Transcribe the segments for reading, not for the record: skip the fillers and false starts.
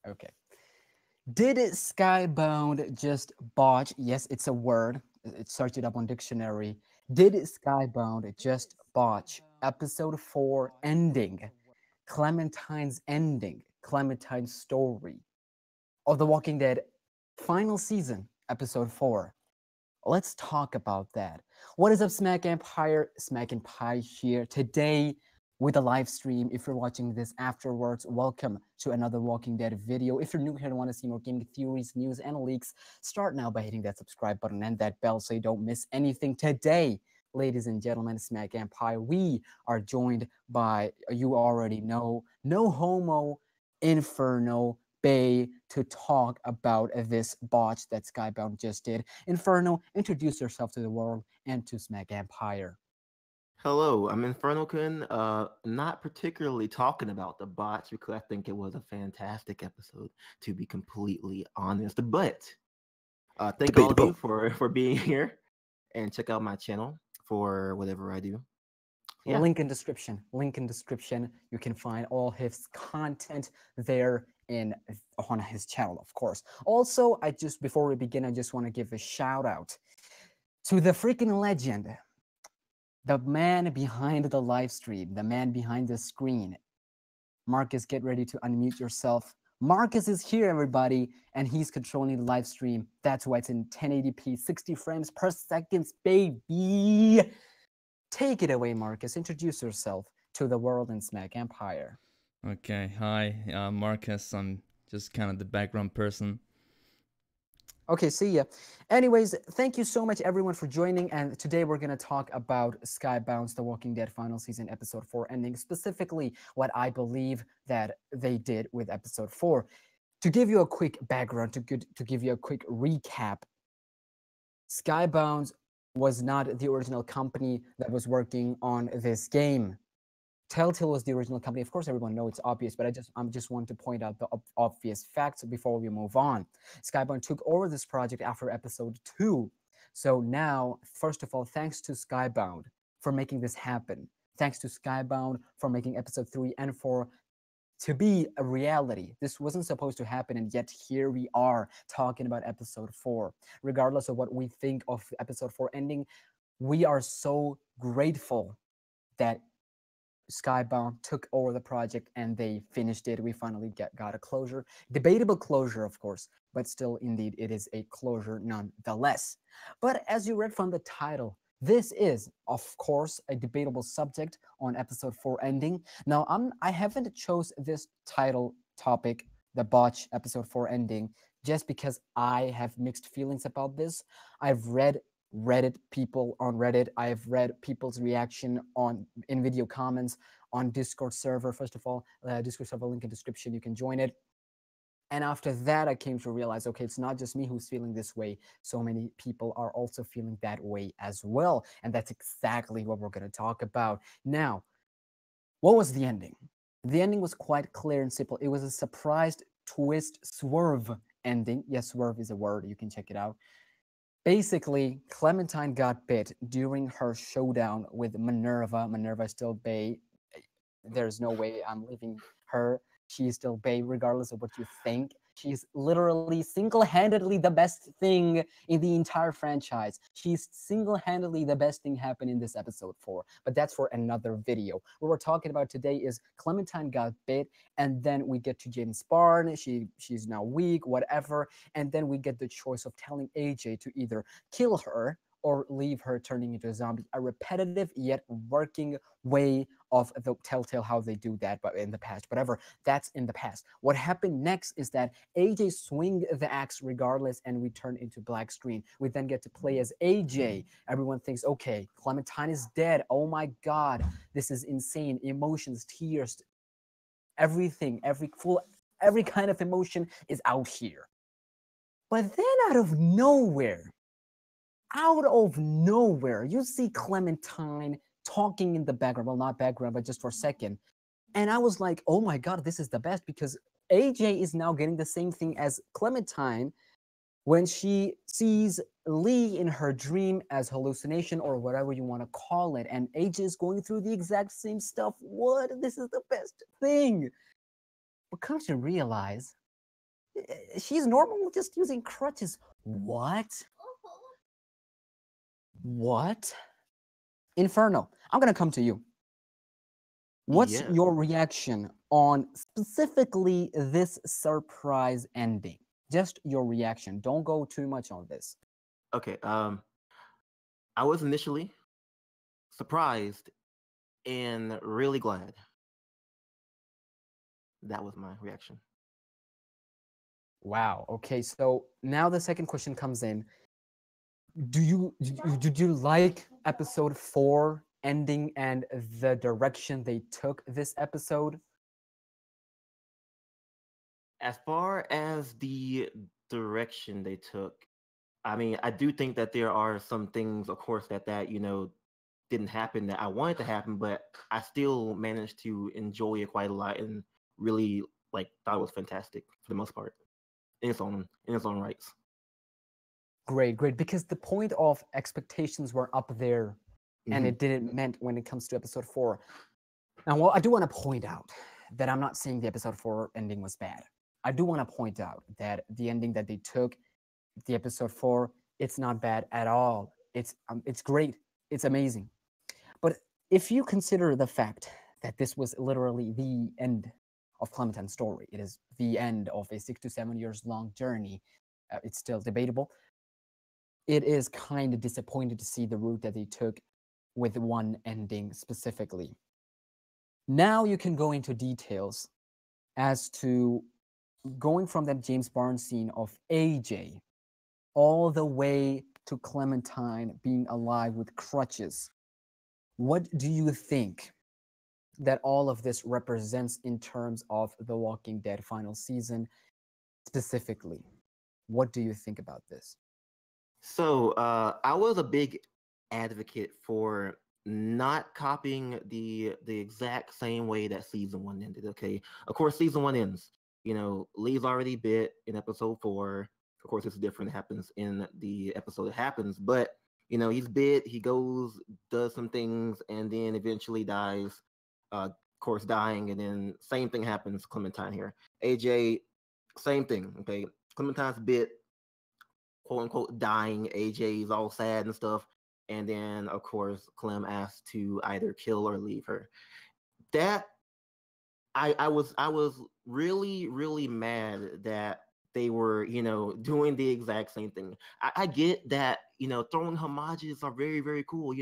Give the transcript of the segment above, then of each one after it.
Okay. Did Skybound just botch? Yes, it's a word. Search it up on dictionary. Did Skybound just botch episode 4 ending? Clementine's ending, Clementine's story of The Walking Dead final season, episode 4. Let's talk about that. What is up, Smack Empire? Smack and Pie here today with a live stream. If you're watching this afterwards, welcome to another Walking Dead video. If you're new here and want to see more gaming theories, news, and leaks, start now by hitting that subscribe button and that bell so you don't miss anything today. Ladies and gentlemen, Smack Empire, we are joined by, you already know, No Homo, Inferno, Bay to talk about this botch that Skybound just did. Inferno, introduce yourself to the world and to Smack Empire. Hello, I'm Inferno-kun. Not particularly talking about the bots because I think it was a fantastic episode, to be completely honest. But thank all of you Debatable. for being here, and check out my channel for whatever I do. Yeah. Link in description. Link in description. You can find all his content there in on his channel, of course. Also, before we begin, I just want to give a shout out to the freaking legend, the man behind the live stream, the man behind the screen. Marcus, get ready to unmute yourself. Marcus is here, everybody, and he's controlling the live stream. That's why it's in 1080p, 60 frames per second, baby. Take it away, Marcus. Introduce yourself to the world in Smack Empire. Okay, hi, Marcus. I'm just kind of the background person. Okay, see ya. Anyways, thank you so much, everyone, for joining. And today we're going to talk about Skybound's The Walking Dead final season, episode 4 ending, specifically what I believe that they did with episode 4. To give you a quick background, to give you a quick recap, Skybound was not the original company that was working on this game. Telltale was the original company. Of course, everyone knows it's obvious, but I just want to point out the obvious facts before we move on. Skybound took over this project after episode 2. So now, first of all, thanks to Skybound for making this happen. Thanks to Skybound for making episode 3 and 4 to be a reality. This wasn't supposed to happen, and yet here we are talking about episode 4. Regardless of what we think of episode 4 ending, we are so grateful that Skybound took over the project and they finished it. We finally got a closure. Debatable closure, of course, but still, indeed, it is a closure nonetheless. But as you read from the title, this is, of course, a debatable subject on episode 4 ending. Now, I haven't chose this title topic, the botch episode 4 ending, just because I have mixed feelings about this. I've read Reddit people on Reddit. I've read people's reaction in video comments on Discord server. First of all, Discord server link in description. You can join it. And after that, I came to realize, okay, it's not just me who's feeling this way. So many people are also feeling that way as well. And that's exactly what we're going to talk about. Now, what was the ending? The ending was quite clear and simple. It was a surprised twist swerve ending. Yes, swerve is a word. You can check it out. Basically, Clementine got bit during her showdown with Minerva. Minerva is still Bay. There's no way I'm leaving her. She's still Bay, regardless of what you think. She's literally single-handedly the best thing in the entire franchise. She's single-handedly the best thing happened in this episode 4. But that's for another video. What we're talking about today is Clementine got bit, and then we get to James Barn. She's now weak, whatever. And then we get the choice of telling AJ to either kill her or leave her turning into a zombie. A repetitive yet working way of the Telltale how they do that, but in the past, whatever, that's in the past. What happened next is that AJ swing the axe regardless, and we turn into black screen. We then get to play as AJ. Everyone thinks, okay, Clementine is dead. Oh my God, this is insane. Emotions, tears, everything, every kind of emotion is out here. But then out of nowhere, you see Clementine talking in the background. Well, not background, but just for a second. And I was like, oh my God, this is the best, because AJ is now getting the same thing as Clementine when she sees Lee in her dream as hallucination or whatever you want to call it. And AJ is going through the exact same stuff. What? This is the best thing. But come to realize, She's normal, just using crutches. What? What? Inferno, I'm gonna come to you. What's Yeah. your reaction on specifically this surprise ending? Just your reaction. Don't go too much on this. Okay. I was initially surprised and really glad. That was my reaction. Wow. Okay. So now the second question comes in. Did you like episode 4 ending and the direction they took this episode? As far as the direction they took, I mean, I do think that there are some things, of course, that didn't happen that I wanted to happen, but I still managed to enjoy it quite a lot and really thought it was fantastic for the most part in its own rights. Great, great. Because the point of expectations were up there and Mhm. it didn't meant when it comes to episode 4. Now, well, I do want to point out that I'm not saying the episode 4 ending was bad. I do want to point out that the ending that they took, the episode 4, it's not bad at all. It's great. It's amazing. But if you consider the fact that this was literally the end of Clementine's story, it is the end of a 6 to 7 years long journey. It's still debatable. It is kind of disappointed to see the route that they took with one ending specifically. Now you can go into details as to going from that James Barnes scene of AJ all the way to Clementine being alive with crutches. What do you think that all of this represents in terms of The Walking Dead final season specifically? What do you think about this? So I was a big advocate for not copying the exact same way that season 1 ended. Okay, of course, season 1 ends. Lee's already bit in episode 4. Of course, it's different. It happens in the episode it happens, but he's bit. He goes, does some things, and then eventually dies. Of course, dying, and then same thing happens. Clementine here, AJ, same thing. Okay, Clementine's bit, quote unquote, dying. AJ's all sad and stuff. And then, of course, Clem asks to either kill or leave her. That I was really, really mad that they were, doing the exact same thing. I get that, throwing homages are very, very cool.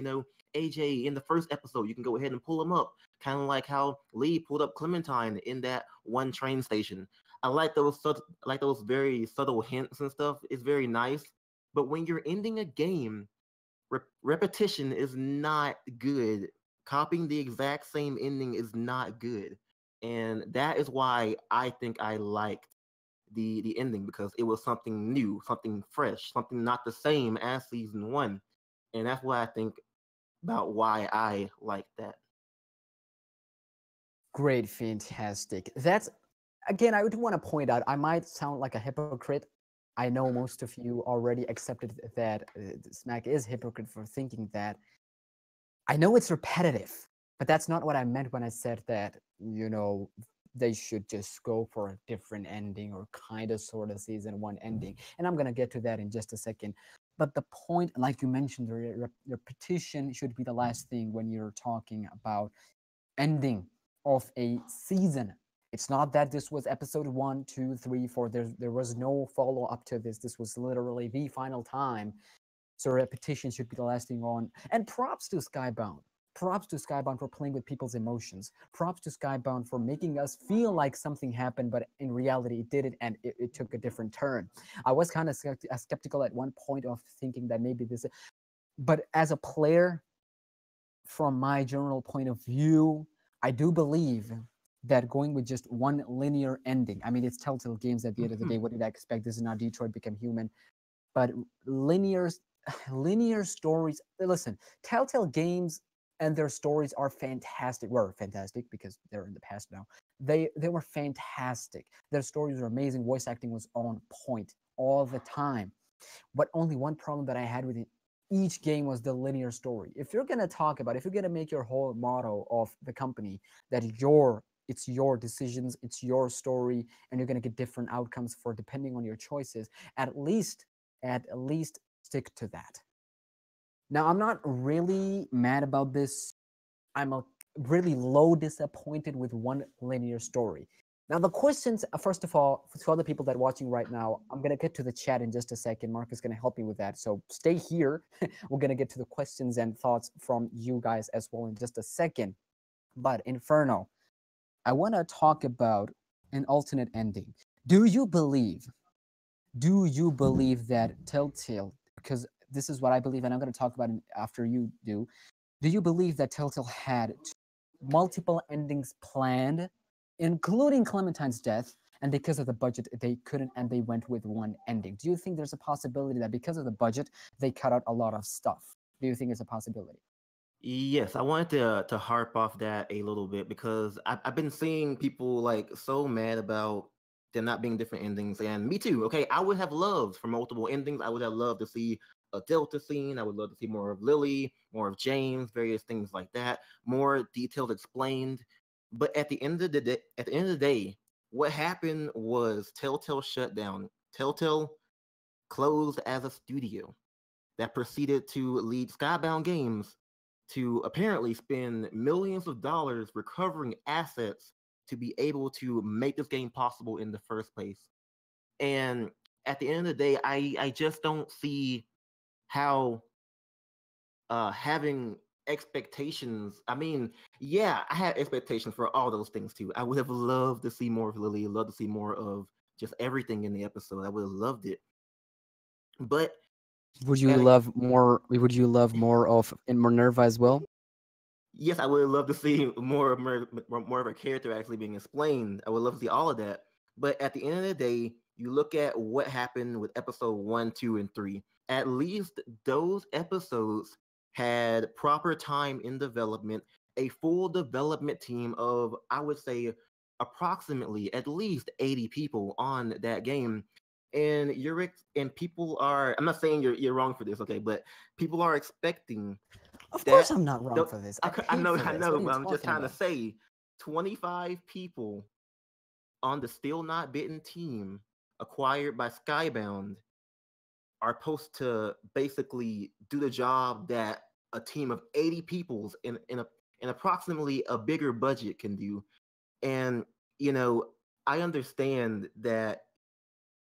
AJ in the first episode, you can go ahead and pull him up, kind of like how Lee pulled up Clementine in that one train station. I like those very subtle hints and stuff. It's very nice. But when you're ending a game, repetition is not good. Copying the exact same ending is not good. And that is why I think I liked the ending, because it was something new, something fresh, something not the same as season 1. And that's what I think about why I like that. Great, fantastic. That's, again, I would want to point out, I might sound like a hypocrite. I know most of you already accepted that Smack is hypocrite for thinking that. I know it's repetitive, but that's not what I meant when I said that, they should just go for a different ending or kind of sort of season 1 ending. And I'm going to get to that in just a second. But the point, like you mentioned, the repetition should be the last thing when you're talking about ending of a season. It's not that this was episode 1, 2, 3, 4. There was no follow up to this. This was literally the final time. So repetition should be the last thing on. And props to Skybound. Props to Skybound for playing with people's emotions. Props to Skybound for making us feel like something happened, but in reality it didn't, and it took a different turn. I was kind of skeptical at one point of thinking that maybe this, but as a player, from my general point of view, I do believe that going with just one linear ending, I mean, it's Telltale Games at the end of the day. What did I expect? This is not Detroit Become Human. But linear stories, listen, Telltale Games and their stories are fantastic. Were fantastic because they're in the past now. They were fantastic. Their stories were amazing. Voice acting was on point all the time. But only one problem that I had with it, each game was the linear story. If you're going to talk about, if you're going to make your whole motto of the company that your it's your decisions, it's your story, and you're going to get different outcomes for depending on your choices. At least stick to that. Now, I'm not really mad about this. I'm really low disappointed with one linear story. Now, the questions, first of all, for all the people that are watching right now, I'm going to get to the chat in just a second. Mark is going to help me with that. So stay here. We're going to get to the questions and thoughts from you guys as well in just a second. But Inferno, I want to talk about an alternate ending. Do you believe that Telltale, because this is what I believe, and I'm going to talk about it after you do you believe that Telltale had multiple endings planned, including Clementine's death, and because of the budget, they couldn't, and they went with one ending? Do you think there's a possibility that because of the budget, they cut out a lot of stuff? Do you think it's a possibility? Yes, I wanted to harp off that a little bit because I've been seeing people like so mad about there not being different endings, and me too. Okay, I would have loved for multiple endings. I would have loved to see a Delta scene. I would love to see more of Lily, more of James, various things like that, more details explained. But at the end of the day, what happened was Telltale shut down. Telltale closed as a studio that proceeded to lead Skybound Games to apparently spend millions of dollars recovering assets to be able to make this game possible in the first place. And at the end of the day, I just don't see how having expectations. I mean, yeah, I had expectations for all those things too. I would have loved to see more of Lily, loved to see more of just everything in the episode. I would have loved it. But Would you love more? Would you love more of in Minerva as well? yes, I would love to see more of her character actually being explained. I would love to see all of that. But at the end of the day, you look at what happened with episode 1, 2, and 3. At least those episodes had proper time in development, a full development team of, I would say, approximately at least 80 people on that game. And people are, I'm not saying you're wrong for this, okay, but people are expecting Of course, that. I'm not wrong for this. I paid know, for I this. know, What are you but I'm just talking trying to about? say 25 people on the Still Not Bitten team acquired by Skybound are supposed to basically do the job that a team of 80 peoples in approximately a bigger budget can do. And you know, I understand that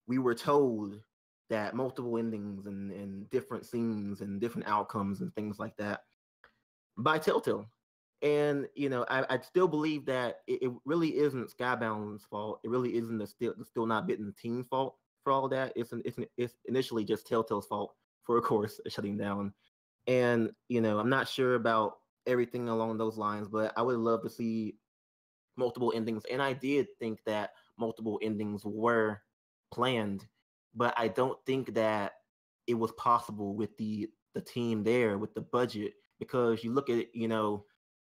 we were told that multiple endings and different scenes and different outcomes and things like that by Telltale. And you know, I still believe that it really isn't Skybound's fault. It really isn't the still not bitten team's fault for all that. It's initially just Telltale's fault for, of course, shutting down. And you know, I'm not sure about everything along those lines, but I would love to see multiple endings. And I did think that multiple endings were planned, but I don't think that it was possible with the team there with the budget, because you look at it, you know,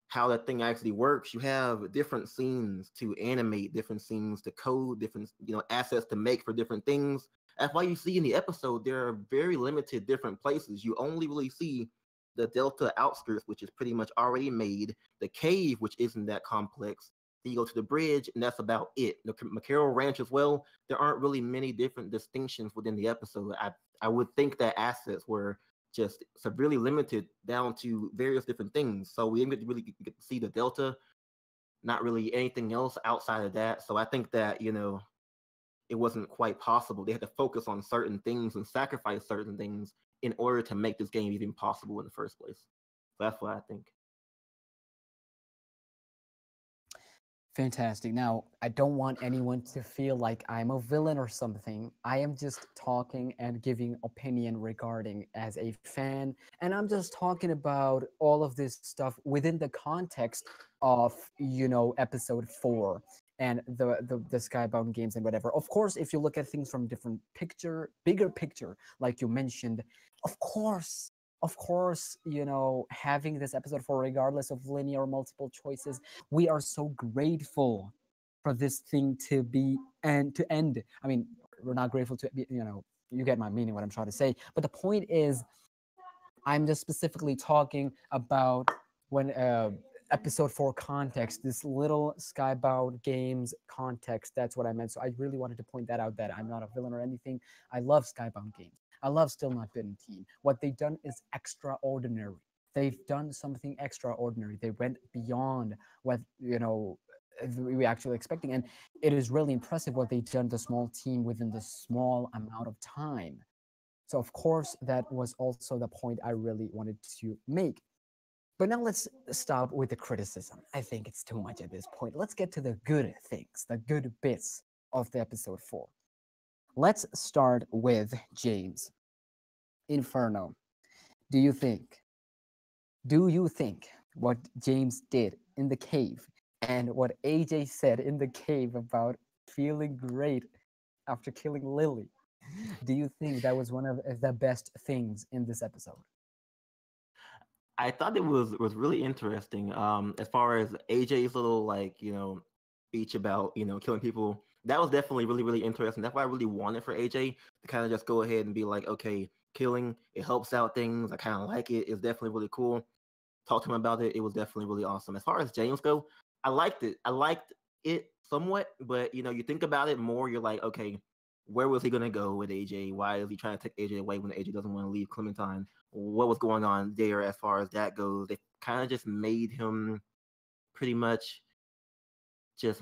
how that thing actually works. You have different scenes to animate, different scenes to code, different, you know, assets to make for different things. That's why you see in the episode there are very limited different places. You only really see the Delta outskirts, which is pretty much already made, the cave, which isn't that complex. Then you go to the bridge, and that's about it. The McCarroll Ranch as well. There aren't really many different distinctions within the episode. I would think that assets were just severely limited down to various different things. So we didn't really get to see the Delta, not really anything else outside of that. So I think that, you know, it wasn't quite possible. They had to focus on certain things and sacrifice certain things in order to make this game even possible in the first place. So that's what I think. Fantastic. Now, I don't want anyone to feel like I'm a villain or something. I am just talking and giving opinion regarding as a fan, and I'm just talking about all of this stuff within the context of, episode 4 and the Skybound games and whatever. Of course, if you look at things from different bigger picture, like you mentioned, of course, having this episode 4, regardless of linear or multiple choices, we are so grateful for this thing to be and to end. I mean, we're not grateful to be, you get my meaning, what I'm trying to say. But the point is, I'm just specifically talking about when episode 4 context, this little Skybound games context. That's what I meant. So I really wanted to point that out, that I'm not a villain or anything. I love Skybound games. I love Still Not Bitten Team. What they've done is extraordinary. They've done something extraordinary. They went beyond what, we were actually expecting. And it is really impressive what they've done, the small team within the small amount of time. So of course, that was also the point I really wanted to make. But now let's stop with the criticism. I think it's too much at this point. Let's get to the good things, the good bits of the episode 4. Let's start with James. Inferno. Do you think what James did in the cave and what AJ said in the cave about feeling great after killing Lily, do you think that was one of the best things in this episode? I thought it was really interesting. As far as AJ's little speech about killing people, that was definitely really really interesting. That's why I really wanted for AJ to kind of just go ahead and be like, okay, killing, it helps out things. I kind of like it. It's definitely really cool. Talk to him about it. It was definitely really awesome. As far as James go, I liked it. I liked it somewhat, but you think about it more, you're like, okay, where was he gonna go with AJ? Why is he trying to take AJ away when AJ doesn't want to leave Clementine? What was going on there as far as that goes? They kind of just made him pretty much just,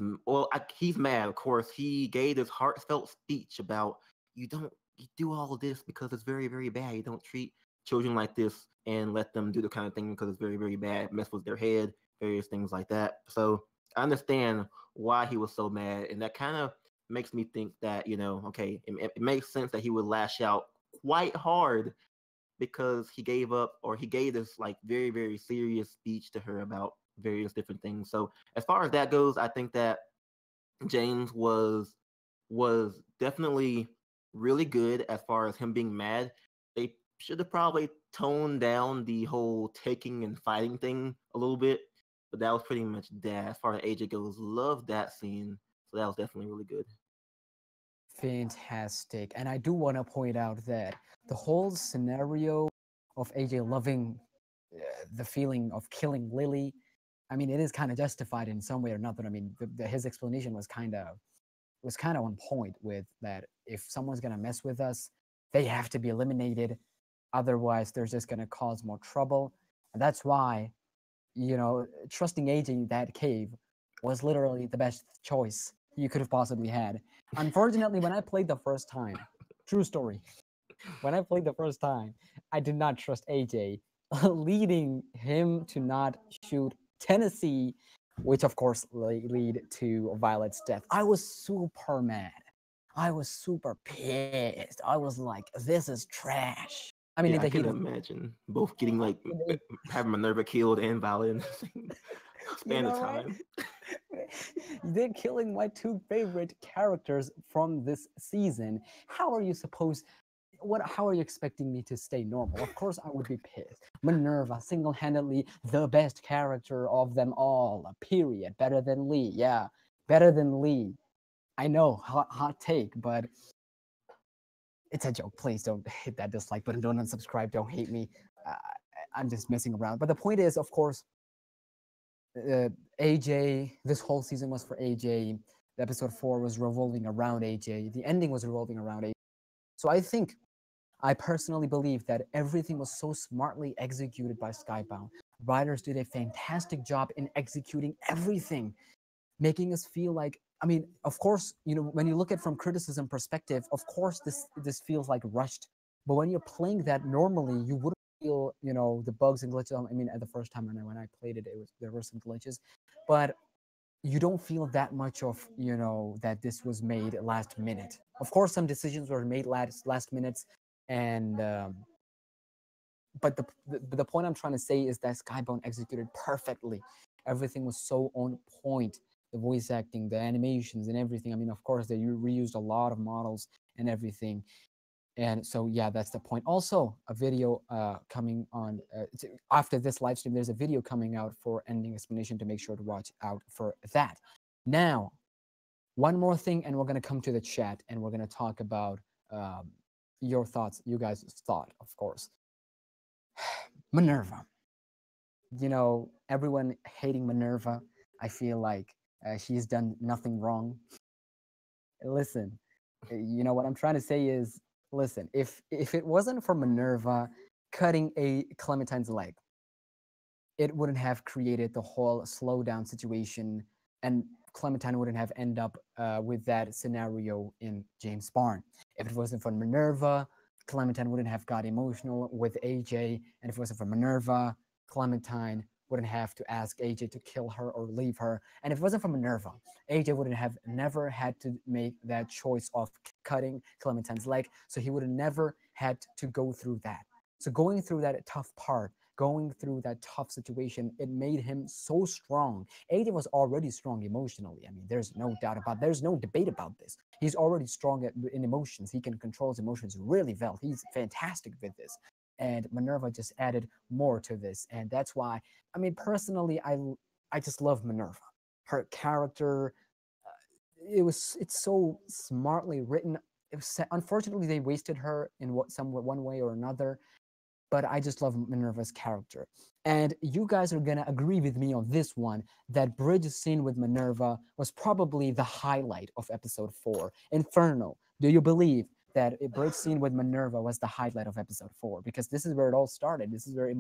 he's mad, of course. He gave this heartfelt speech about you do all of this because it's very, very bad. You don't treat children like this and let them do the kind of thing because it's very, very bad, mess with their head, various things like that. So I understand why he was so mad, and that kind of makes me think that, okay, it makes sense that he would lash out quite hard because he gave this like very, very serious speech to her about various different things. So as far as that goes, I think that James was definitely really good as far as him being mad. They should have probably toned down the whole taking and fighting thing a little bit, but that was pretty much that. As far as AJ goes, love that scene. So that was definitely really good. Fantastic. And I do want to point out that the whole scenario of AJ loving the feeling of killing Lily, I mean, it is kind of justified in some way or another. I mean, his explanation was kind of on point with that. If someone's gonna mess with us, they have to be eliminated. Otherwise, they're just gonna cause more trouble. And that's why, trusting AJ in that cave was literally the best choice you could have possibly had. Unfortunately, when I played the first time, true story, when I played the first time, I did not trust AJ, leading him to not shoot Tennessee, which of course lead to Violet's death. I was super mad. I was super pissed. I was like, this is trash. I mean, yeah, I can imagine both getting like having Minerva killed and Violet in the same span of time. Right? They're killing my two favorite characters from this season. How are you expecting me to stay normal? Of course I would be pissed. Minerva, single-handedly the best character of them all, period. Better than Lee. Yeah, better than Lee. I know, hot take, but it's a joke. Please don't hit that dislike button. Don't unsubscribe. Don't hate me. I'm just messing around. But the point is, of course, AJ, this whole season was for AJ. The episode 4 was revolving around AJ. The ending was revolving around AJ. So I personally believe that everything was so smartly executed by Skybound. Writers did a fantastic job in executing everything, making us feel like, I mean, of course, when you look at it from criticism perspective, of course this feels like rushed. But when you're playing that normally, you wouldn't feel, the bugs and glitches. I mean, at the first time when I played it, there were some glitches, but you don't feel that much of, that this was made last minute. Of course, some decisions were made last minutes, and but the point I'm trying to say is that Skybound executed perfectly. Everything was so on point. The voice acting, the animations, and everything. I mean, of course, they reused a lot of models and everything. And so, yeah, that's the point. Also, a video coming on after this live stream. There's a video coming out for ending explanation to make sure to watch out for that. Now, one more thing, and we're going to come to the chat, and we're going to talk about your thoughts, you guys' thought, of course. Minerva. you know, everyone hating Minerva. I feel like she's done nothing wrong. Listen, you know what I'm trying to say is, listen, if it wasn't for Minerva cutting a Clementine's leg, it wouldn't have created the whole slowdown situation, and Clementine wouldn't have ended up with that scenario in James Barn. If it wasn't for Minerva, Clementine wouldn't have got emotional with AJ, and if it wasn't for Minerva, Clementine wouldn't have to ask AJ to kill her or leave her. And if it wasn't for Minerva, AJ wouldn't have never had to make that choice of cutting Clementine's leg, so he would have never had to go through that. So going through that tough part, going through that tough situation, it made him so strong. Aiden was already strong emotionally. I mean, there's no doubt about, there's no debate about this. He's already strong in emotions. He can control his emotions really well. He's fantastic with this. And Minerva just added more to this. And that's why, I mean, personally, I just love Minerva. Her character, it's so smartly written. It was, unfortunately, they wasted her in one way or another, but I just love Minerva's character. And you guys are going to agree with me on this one, that bridge scene with Minerva was probably the highlight of episode 4. Inferno, do you believe that a bridge scene with Minerva was the highlight of episode 4? Because this is where it all started. This is where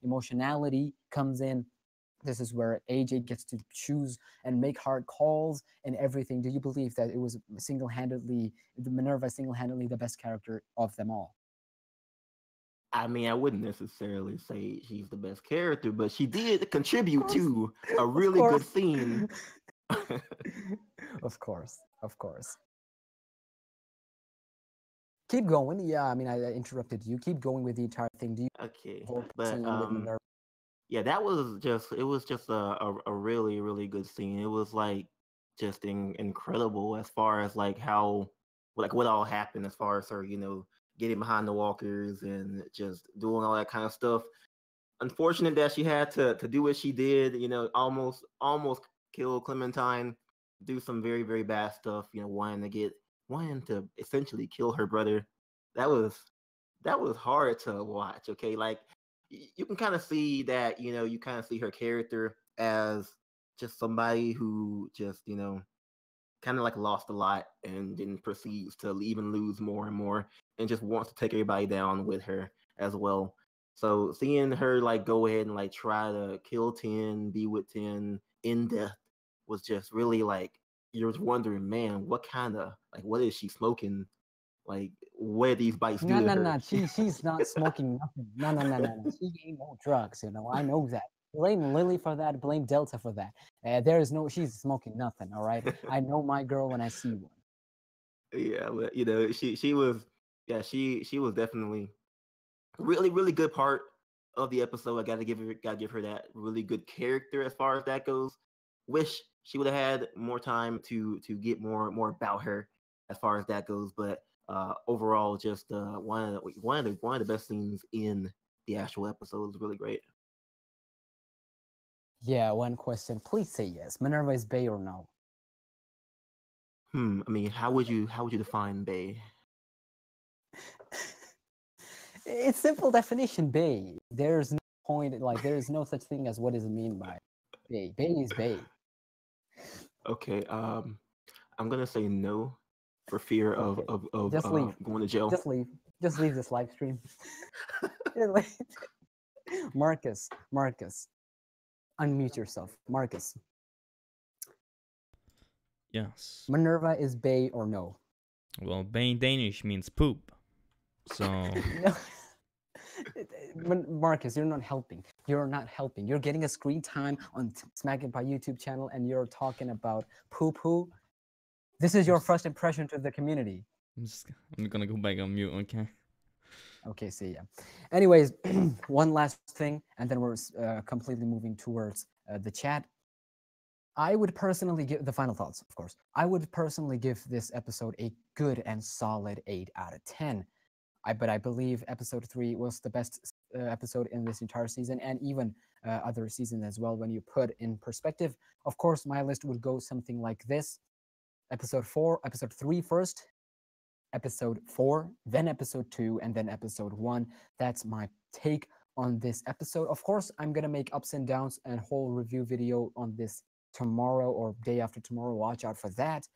emotionality comes in. This is where AJ gets to choose and make hard calls and everything. Do you believe that it was Minerva single-handedly the best character of them all? I mean, I wouldn't necessarily say she's the best character, but she did contribute to a really good scene. Of course. Keep going. Yeah, I mean, I interrupted you. Keep going with the entire thing. Do you Okay, but but yeah, that was just a really really good scene. It was like just incredible as far as like how like what all happened as far as her, you know, getting behind the walkers and just doing all that kind of stuff. Unfortunate that she had to do what she did, you know, almost kill Clementine, do some very very bad stuff, you know, wanting to essentially kill her brother. That was hard to watch. Okay, like you can kind of see that, you know, you kind of see her character as just somebody who just, you know, kind of like lost a lot and then proceeds to even lose more and more and just wants to take everybody down with her as well. So seeing her like go ahead and like try to kill 10, be with 10 in death was just really like, you're wondering, man, what kind of like what is she smoking? Like what these bites do to her? No. She's not smoking nothing. No. She ain't no drugs. You know, I know that. Blame Lily for that. Blame Delta for that. She's smoking nothing. All right. I know my girl when I see one. Yeah, but you know, she was, yeah, she was definitely really really good part of the episode. I gotta give her that really good character as far as that goes. Wish she would have had more time to get more about her as far as that goes. But overall, just one of the best scenes in the actual episode. Was really great. Yeah, one question. Please say yes. Minerva is Bay or no? I mean, how would you define Bay? It's simple definition, Bay. There's no point, like there is no such thing as what does it mean by Bay. Bay is Bay. Okay, I'm gonna say no for fear Okay. of Just leave. going to jail. Just leave. Just leave this live stream. Marcus, unmute yourself. Marcus, Yes. Minerva is Bay or no? Well, Bay in Danish means poop. So No. Marcus, you're not helping. You're not helping. You're getting a screen time on SmackNPie YouTube channel and you're talking about poo-poo. This is your first impression to the community. I'm gonna go back on mute, okay? Okay, see ya. Anyways, one last thing, and then we're completely moving towards the chat. I would personally give the final thoughts, of course. I would personally give this episode a good and solid 8 out of 10. But I believe episode 3 was the best episode in this entire season, and even other seasons as well. When you put in perspective, of course, my list would go something like this: episode 3 first, episode 4, then episode 2, and then episode 1. That's my take on this episode. Of course, I'm gonna make ups and downs and whole review video on this tomorrow or day after tomorrow. Watch out for that.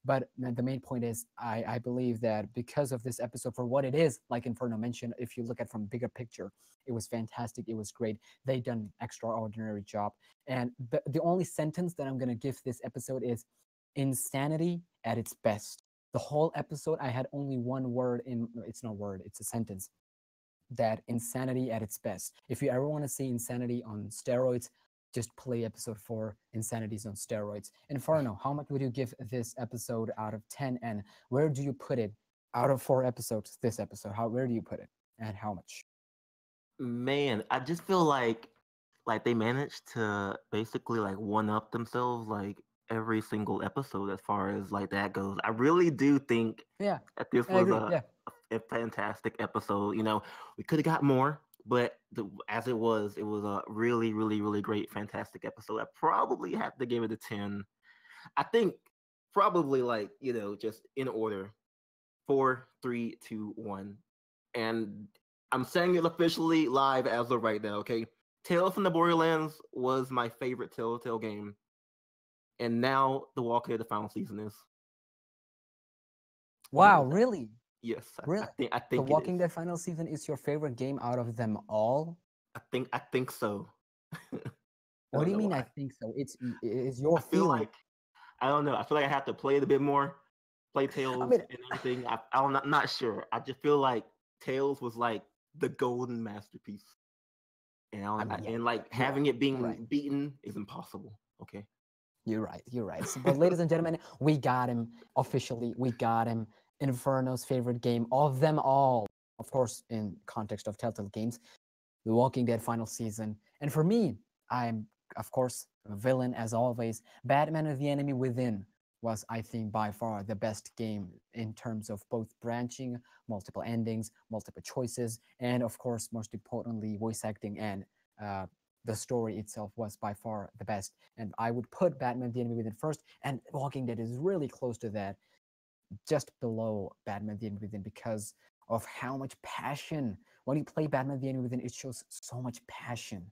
But the main point is, I believe that because of this episode, for what it is, like Inferno mentioned, if you look at from bigger picture, it was fantastic. It was great. They done an extraordinary job. And the only sentence that I'm gonna give this episode is insanity at its best. The whole episode, I had only one word in. It's not a word. It's a sentence. That insanity at its best. If you ever want to see insanity on steroids, just play episode 4, Insanity's on Steroids. Inferno, how much would you give this episode out of 10? And where do you put it out of 4 episodes, this episode? Where do you put it? And how much? Man, I just feel like they managed to basically like one up themselves like every single episode as far as like that goes. I really do think Yeah, that this I was agree. a, Yeah. a fantastic episode. You know, we could have got more, but as it was a really, really, really great, fantastic episode. I probably have to give it a 10. I think probably like, you know, just in order 4, 3, 2, 1. And I'm saying it officially live as of right now, okay? Tales from the Borderlands was my favorite Telltale game. And now The Walking Dead, the final season is. Wow, really? Yes, Really? I The think it Walking is. Dead final season is your favorite game out of them all? I think so. I What do don't you know mean? I why. think so. It's your I feel feeling. like I don't know. I feel like I have to play it a bit more, play I Tales mean, and everything. I'm not sure. I just feel like Tales was like the golden masterpiece, and yeah, and like you're having it you're right. being beaten is impossible. Okay. You're right. You're right. So, but ladies and gentlemen, we got him officially. We got him. Inferno's favorite game of them all, of course, in context of Telltale Games, The Walking Dead final season. And for me, I'm of course a villain as always. Batman and the Enemy Within was, I think, by far the best game in terms of both branching, multiple endings, multiple choices, and of course, most importantly, voice acting and the story itself was by far the best. And I would put Batman the Enemy Within first, and Walking Dead is really close to that, just below Batman the Enemy Within, because of how much passion. When you play Batman the Enemy Within, it shows so much passion.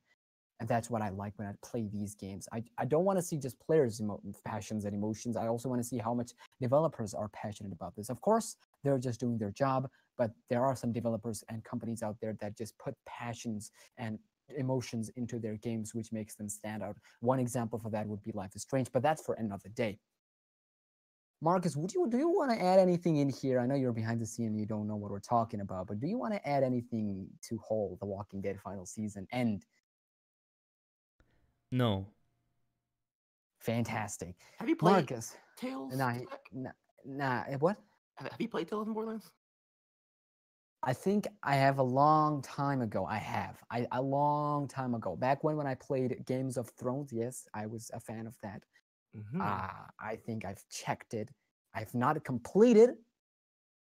And that's what I like when I play these games. I don't want to see just players' passions and emotions. I also want to see how much developers are passionate about this. Of course, they're just doing their job, but there are some developers and companies out there that just put passions and emotions into their games, which makes them stand out. One example for that would be Life is Strange, but that's for another day. Marcus, do you want to add anything in here? I know you're behind the scene and you don't know what we're talking about, but do you want to add anything to hold The Walking Dead final season end? No. Have Fantastic. you played Marcus. Tales? What? Have you played Tales from Borderlands? I think I have a long time ago. A long time ago. Back when I played Games of Thrones, yes, I was a fan of that. Mm-hmm. I think I've checked it. I've not completed.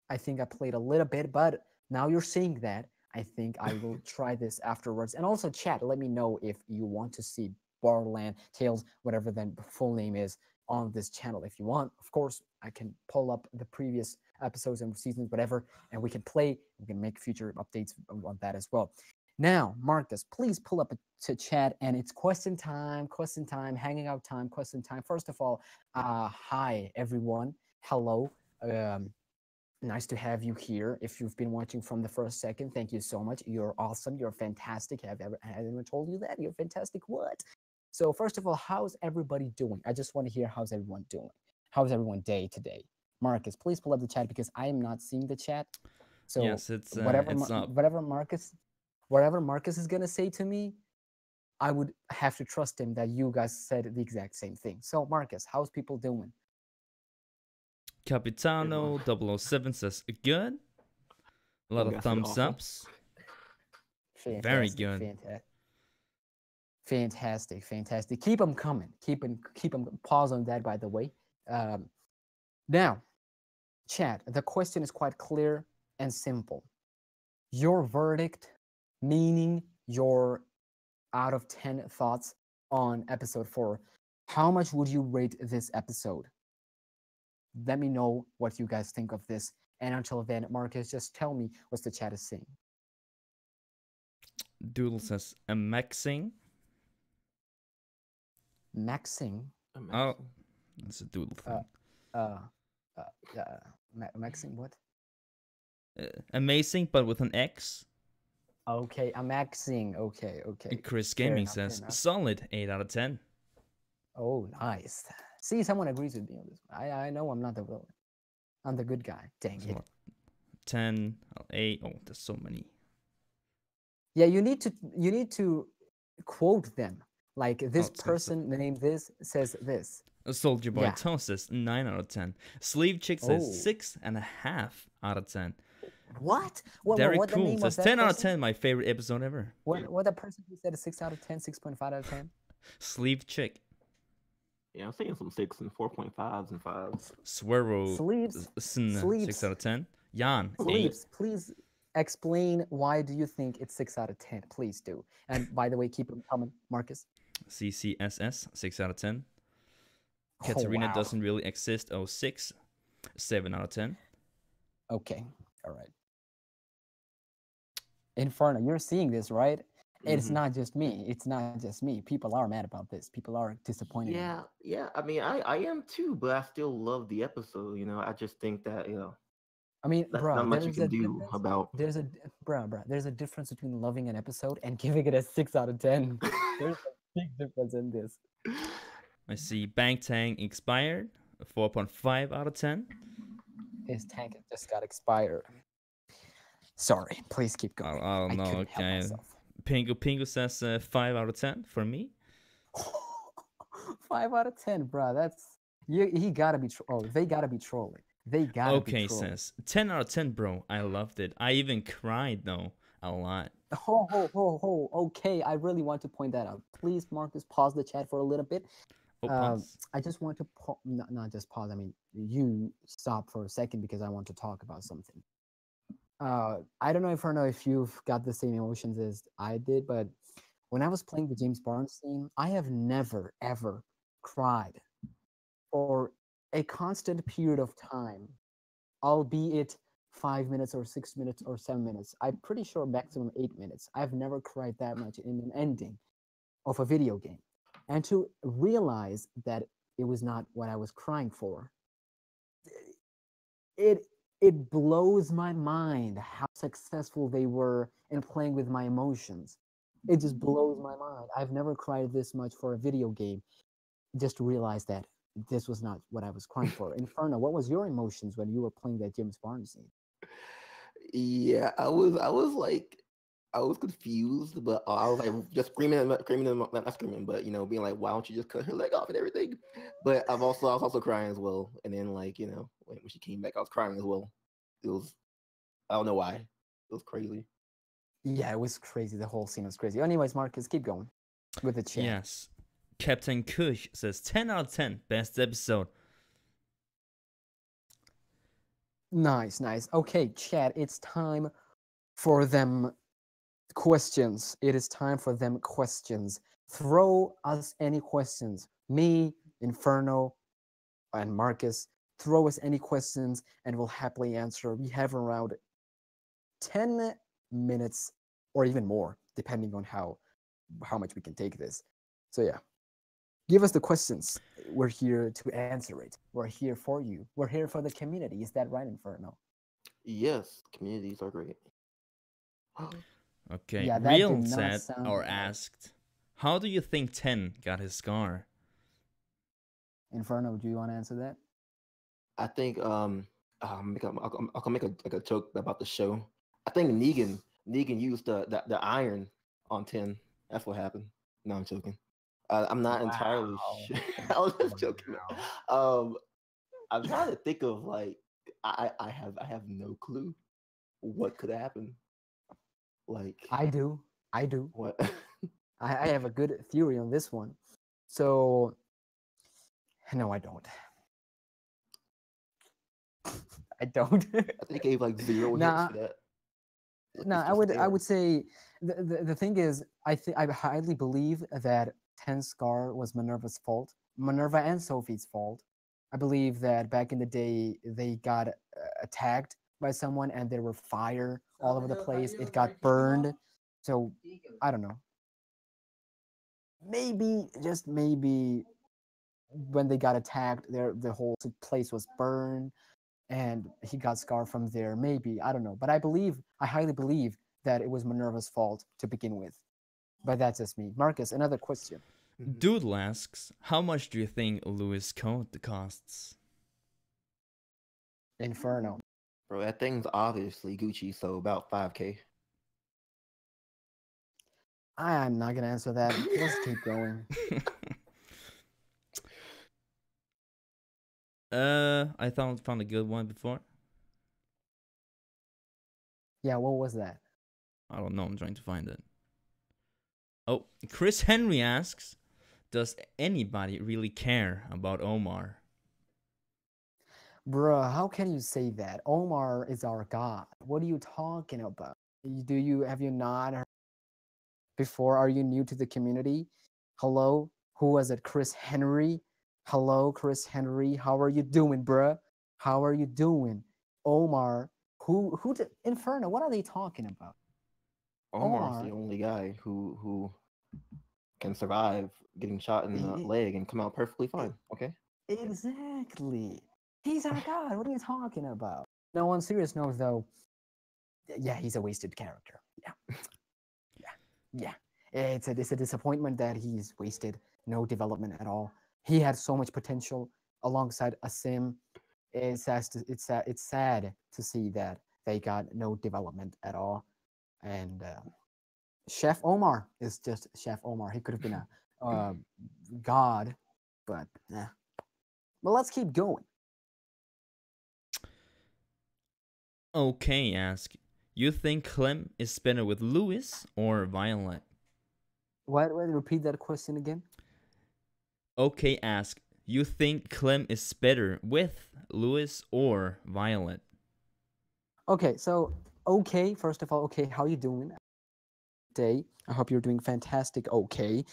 I think I played a little bit, but now you're seeing that. I think I will try this afterwards. And also, chat, let me know if you want to see Borderland Tales, whatever the full name is, on this channel. If you want, of course, I can pull up the previous episodes and seasons, whatever, and we can play. We can make future updates on that as well. Now, Marcus, please pull up to chat, and it's question time, hanging out time, question time. First of all, hi, everyone. Hello. Nice to have you here. If you've been watching from the first second, thank you so much. You're awesome. You're fantastic. Has anyone told you that? You're fantastic. What? So first of all, how's everybody doing? I just want to hear how's everyone doing. How's everyone day today? Marcus, please pull up the chat because I am not seeing the chat. So Yes, it's up. whatever Marcus is gonna say to me, I would have to trust him that you guys said the exact same thing. So Marcus, how's people doing? Capitano 007 says good. A lot of thumbs ups. Fantastic, Very good. Fantastic. Keep them coming. Keep them. Pause on that, by the way. Now, chat. The question is quite clear and simple. Your verdict, meaning your out of 10 thoughts on episode 4. How much would you rate this episode? Let me know what you guys think of this. And until then, Marcus, just tell me what the chat is saying. Doodle says amazing. Maxing. Oh, that's a doodle thing. Maxing what? Amazing, but with an X. Okay, I'm maxing. Okay. And Chris Fair Gaming enough, fair says enough. solid 8 out of 10. Oh, nice. See, someone agrees with me on this. I know I'm not the villain. I'm the good guy. Dang So it. what, 10, 8. Oh, there's so many. Yeah, you need to quote them. Like this Oh, so- person named this says this. Soldier Boy Yeah. Toe says 9 out of 10. Sleeve Chick says Oh. 6.5 out of 10. What? Derek what the Cool name says of that 10 out of person? 10. My favorite episode ever. What that person who said a 6 out of 10, 6.5 out of 10? Sleeve Chick. Yeah, I'm seeing some 6 and 4.5s and 5s. Swervo. Sleeves. 6 out of 10. Jan. 8. Sleeves, please explain why do you think it's 6 out of 10? Please do. And by the way, keep them coming, Marcus. CCSS. 6 out of 10. Oh, Katarina wow. doesn't really exist. 06. 7 out of 10. Okay. All right. Inferno, you're seeing this, right? It's Mhm. not just me. It's not just me. People are mad about this. People are disappointed. in me. Yeah. I mean, I am too, but I still love the episode. You know, I just think that I mean, that's bro, not much you there's can a do difference. about. There's a there's a difference between loving an episode and giving it a 6 out of 10. There's a big difference in this. I see Bang Tang expired. 4.5 out of 10. His tank just got expired. Sorry, please keep I going. don't know. couldn't help Okay. myself. Pingu says 5 out of 10 for me. 5 out of 10, bro. That's he gotta be. They gotta be trolling. They gotta Okay, be trolling. says 10 out of 10, bro. I loved it. I even cried though a lot. Okay, I really want to point that out. Please, Marcus, pause the chat for a little bit. Oh, pause. I just want to not just pause. I mean, you stop for a second because I want to talk about something. I don't know if you've got the same emotions as I did, but when I was playing the James Barnes theme, I have never ever cried for a constant period of time, albeit 5 minutes or 6 minutes or 7 minutes. I'm pretty sure maximum 8 minutes. I've never cried that much in an ending of a video game. And to realize that it was not what I was crying for, it blows my mind how successful they were in playing with my emotions. It just blows my mind. I've never cried this much for a video game just to realize that this was not what I was crying for. Inferno, what was your emotions when you were playing that James Barnes scene? Yeah, I was confused, but I was like just screaming, not screaming, but being like, why don't you just cut her leg off and everything? But I was also crying as well. And then when she came back, I was crying as well. It was, I don't know why. It was crazy. Yeah, it was crazy. The whole scene was crazy. Anyways, Marcus, keep going with the chat. Yes. Captain Kush says 10 out of 10. Best episode. Nice. Okay, chat, it's time for them questions. It is time for them questions. Throw us any questions. Me, Inferno, and Marcus, throw us any questions and we'll happily answer. We have around 10 minutes or even more, depending on how much we can take this. So yeah, give us the questions. We're here to answer it. We're here for you. We're here for the community. Is that right, Inferno? Yes, communities are great. Okay. Yeah, that Real did not said sound or right. asked, how do you think 10 got his scar? Inferno, do you want to answer that? I think I'll make a joke about the show. I think Negan used the iron on 10. That's what happened. No, I'm joking. I'm not entirely sure. I was just joking. I'm trying to think of I have no clue what could happen. Like I do. what? I have a good theory on this one. So, no, I don't. I don't. I think they gave like 0 Nah, hits for that. No, It's I just would there. say the thing is I highly believe that Ten Scar was Minerva's fault. Minerva and Sophie's fault. I believe that back in the day they got attacked by someone and there were fire all over the place. It got burned. So I don't know. Maybe, just maybe, when they got attacked, the whole place was burned, and he got scarred from there. Maybe, I don't know, but I highly believe that it was Minerva's fault to begin with. But that's just me. Marcus, another question. Doodle asks, how much do you think Lewis Code costs? Inferno. Bro, that thing's obviously Gucci, so about 5K. I'm not gonna answer that. Let's keep going. I found a good one before. Yeah, what was that? I don't know. I'm trying to find it. Oh, Chris Henry asks, does anybody really care about Omar? Bruh, how can you say that? Omar is our god. What are you talking about? Have you not heard before? Are you new to the community? Hello? Who was it? Chris Henry? Hello, Chris Henry. How are you doing, bruh? How are you doing? Omar, who did Inferno? What are they talking about? Omar's Omar, the only guy who can survive getting shot in the leg and come out perfectly fine. Okay. exactly. He's our god. What are you talking about? No, on serious note, though, yeah, he's a wasted character. Yeah, yeah. It's a disappointment that he's wasted. No development at all. He had so much potential alongside a sim. It's sad to see that they got no development at all. And Chef Omar is just Chef Omar. He could have been a god, but yeah. Well, let's keep going. Okay, ask, you think Clem is better with Lewis or Violet? What? Repeat that question again. Okay, ask, you think Clem is better with Lewis or Violet? Okay, so okay, first of all, okay, how you doing? Day. I hope you're doing fantastic. Okay.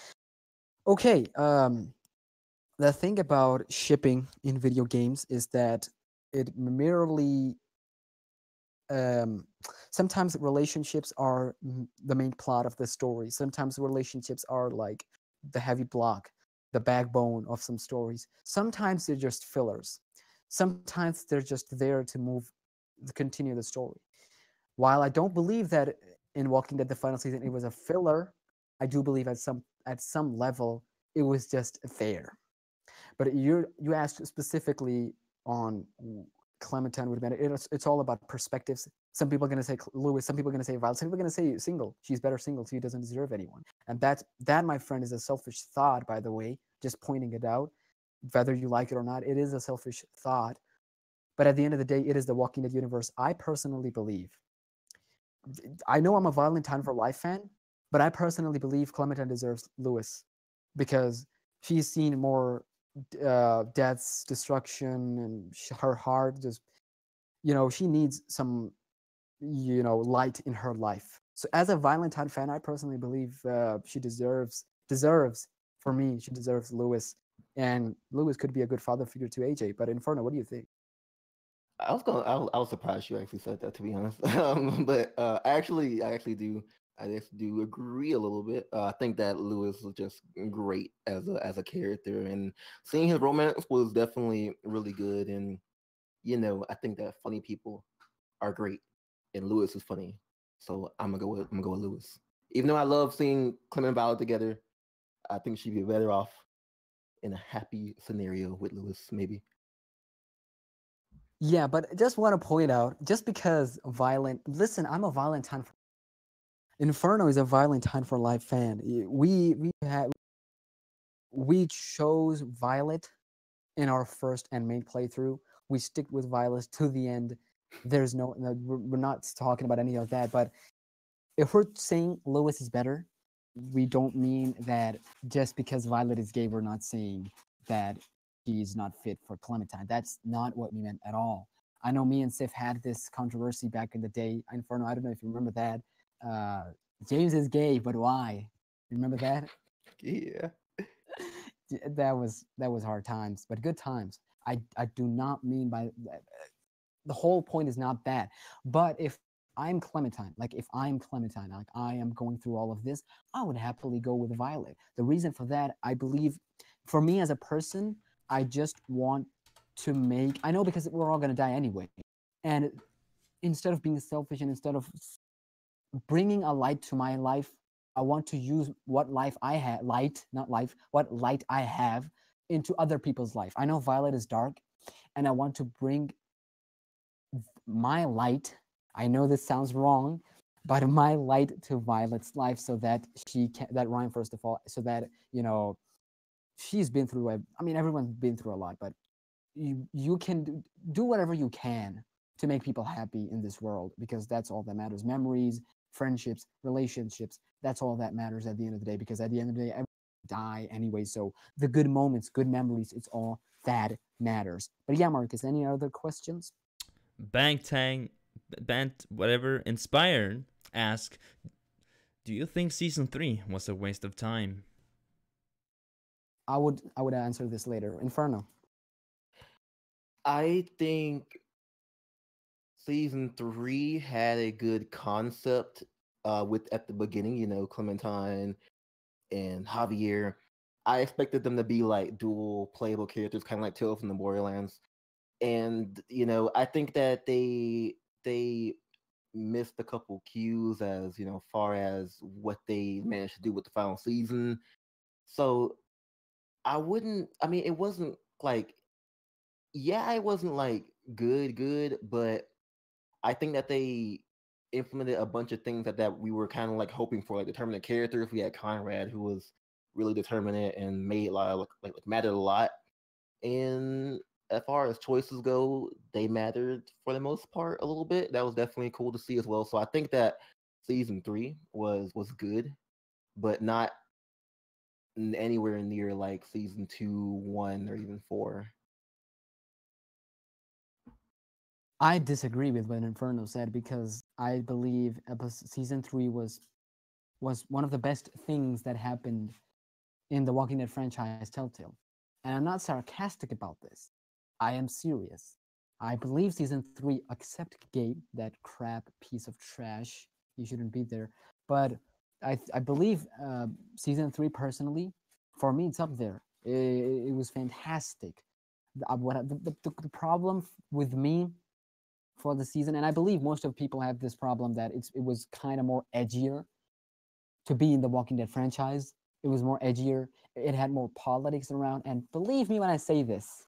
Okay, the thing about shipping in video games is that it merely um sometimes relationships are the main plot of the story. Sometimes relationships are like the heavy block, the backbone of some stories. Sometimes they're just fillers. Sometimes they're just there to continue the story. While I don't believe that in Walking Dead the final season it was a filler, I do believe at some level it was just there. But you asked specifically on Clementine would have been. It's all about perspectives. Some people are going to say Lewis. Some people are going to say Violet. Some people are going to say single. She's better single. She doesn't deserve anyone. And that, my friend, is a selfish thought. By the way, just pointing it out. Whether you like it or not, it is a selfish thought. But at the end of the day, it is the Walking Dead universe. I personally believe. I know I'm a Valentine for Life fan, but I personally believe Clementine deserves Lewis because she's seen more deaths, destruction, and her heart just, she needs some, light in her life. So as a Valentine fan, I personally believe she deserves for me, she deserves Lewis, and Lewis could be a good father figure to AJ. But Inferno, what do you think? I was surprised you actually said that, to be honest. But I actually do agree a little bit. I think that Lewis was just great as a character, and seeing his romance was definitely really good. And I think that funny people are great, and Lewis is funny, so I'm gonna go with Lewis. Even though I love seeing Clem and Violet together, I think she'd be better off in a happy scenario with Lewis, maybe. Yeah, but just want to point out, just because listen, I'm a Valentine. Inferno is a Valentine for Life fan. We chose Violet in our first and main playthrough. We stick with Violet to the end. There's we're not talking about any of that. But if we're saying Lewis is better, we don't mean that just because Violet is gay, we're not saying that she's not fit for Clementine. That's not what we meant at all. I know me and Sif had this controversy back in the day. Inferno, I don't know if you remember that. James is gay, but why? Remember that? Yeah. That was hard times, but good times. I do not mean by that. The whole point is not that. But if I'm Clementine, like if I'm Clementine, like I am going through all of this, I would happily go with Violet. The reason for that, I believe, for me as a person, I just want to make, I know because we're all going to die anyway. And instead of being selfish and instead of bringing a light to my life, I want to use what life I have, light, not life, what light I have into other people's life. I know Violet is dark, and I want to bring my light. I know this sounds wrong, but my light to Violet's life so that she can, that rhyme first of all, so that, you know, she's been through, I mean, everyone's been through a lot, but you can do whatever you can to make people happy in this world, because that's all that matters. Memories, friendships, relationships, that's all that matters at the end of the day, because at the end of the day, everyone die anyway. So the good moments, good memories, it's all that matters. But yeah, Marcus, any other questions? Bangtang, Bant, whatever, Inspired, ask, do you think season 3 was a waste of time? I would answer this later. Inferno. I think season 3 had a good concept with at the beginning, you know, Clementine and Javier. I expected them to be like dual playable characters, kind of like Tales from the Borderlands. And you know, I think that they missed a couple cues as, you know, far as what they managed to do with the final season. So I mean, it wasn't like, yeah, it wasn't like good, but I think that they implemented a bunch of things that we were kind of like hoping for, like determinate characters. We had Conrad, who was really determinate and made a lot of, like mattered a lot. And as far as choices go, they mattered for the most part a little bit. That was definitely cool to see as well. So I think that season 3 was good, but not anywhere near like season 2, 1, or even 4. I disagree with what Inferno said, because I believe season 3 was one of the best things that happened in the Walking Dead franchise Telltale. And I'm not sarcastic about this. I am serious. I believe season 3, except Gabe, that crap piece of trash, he shouldn't be there. But I believe season 3, personally, for me, it's up there. It was fantastic. The problem with me for the season, and I believe most of people have this problem, that it was kind of more edgier to be in the Walking Dead franchise. It was more edgier. It had more politics around. And believe me when I say this,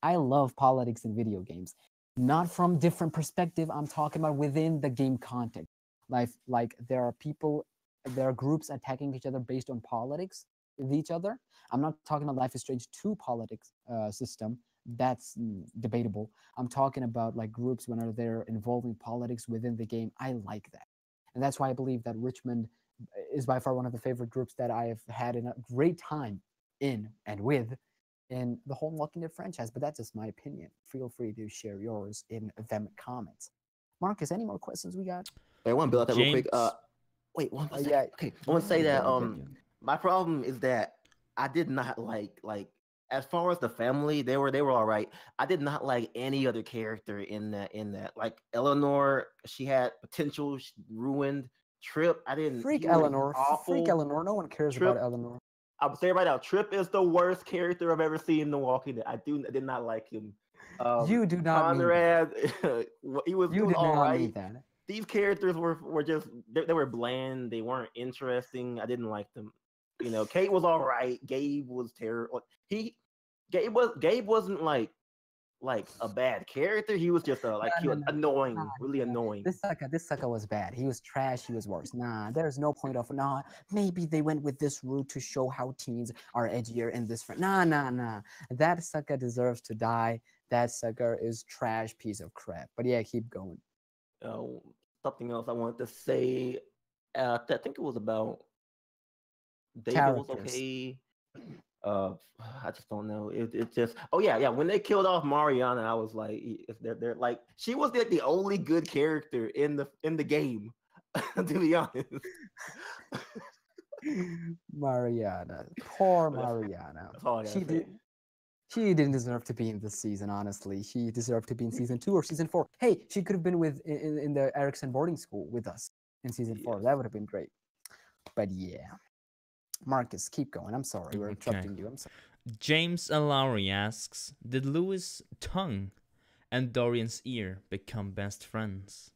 I love politics in video games. Not from different perspective. I'm talking about within the game context. Like there are groups attacking each other based on politics with each other. I'm not talking about Life is Strange 2 politics system. That's debatable. I'm talking about like groups when they're involving politics within the game. I like that. And that's why I believe that Richmond is by far one of the favorite groups that I have had in a great time in and with in the whole Walking Dead franchise. But that's just my opinion. Feel free to share yours in them comments. Marcus, any more questions we got? I want to build out that real quick. James? Wait, one second. Yeah. Okay, I want to say that Yeah. my problem is that I did not like as far as the family, they were all right. I did not like any other character in that. Like Eleanor, she had potential, she ruined. Trip, I didn't. Freak he was Eleanor. awful. Freak Eleanor. No one cares Trip, about Eleanor. I'll say right now, Trip is the worst character I've ever seen in The Walking Dead. I did not like him. You do not Conrad, he was did all not right. mean that. These characters were just they were bland. They weren't interesting. I didn't like them. You know, Kate was all right. Gabe was terrible. Gabe wasn't like a bad character. He was just annoying, really annoying. This sucker was bad. He was trash. He was worse. Nah, there's no point of maybe they went with this route to show how teens are edgier in this. Nah. That sucker deserves to die. That sucker is trash piece of crap. But yeah, keep going. Something else I wanted to say. I think it was about David Characters. was okay. I just don't know. It just when they killed off Mariana, I was like, if they're like, she was like the only good character in the game, to be honest. Mariana, poor Mariana. That's all I gotta say. She didn't deserve to be in this season, honestly. She deserved to be in season 2 or season 4. Hey, she could have been in the Ericsson boarding school with us in season 4. Yes. That would have been great. But yeah. Marcus, keep going. I'm sorry. We're interrupting you. I'm sorry. James Lowry asks, did Louis' tongue and Dorian's ear become best friends?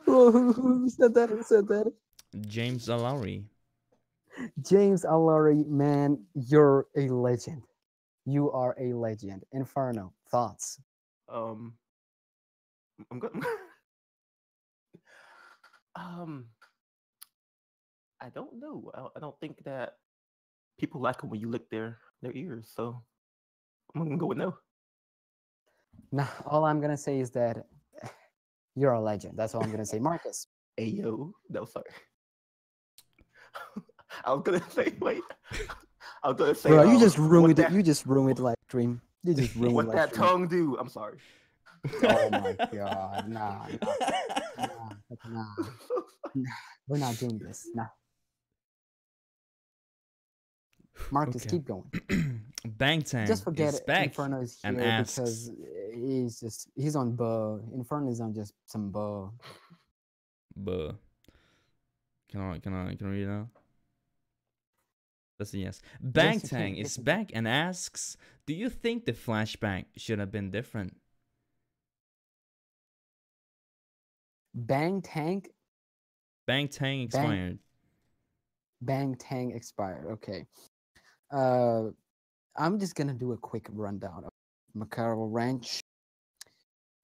Who said that? Who said that? James Lowry. James Allary, man, you're a legend. You are a legend. Inferno, thoughts? I'm good. I don't know. I don't think that people like it when you lick their ears. So I'm gonna go with no. Nah, all I'm gonna say is that you're a legend. That's all I'm gonna say. Marcus. Ayo, no, sorry. I was gonna say, wait. I was gonna say, Bro, you just what ruined it. that- You just ruined live stream. You just ruined what live that stream. tongue do? I'm sorry. Oh my god, nah. We're not doing this. Nah. Marcus, Okay. keep going. Bangtang Just forget is back Inferno is and here asks, because he's on Buh. Inferno is on just some Buh. Buh. Can I read it now? That's a yes. Yes, you can. Bangtang Yes, is you can. back and asks, do you think the flashback should have been different? Bang Tank Bangtang expired. Bang Tang expired. Okay. I'm just gonna do a quick rundown of Macaro Ranch.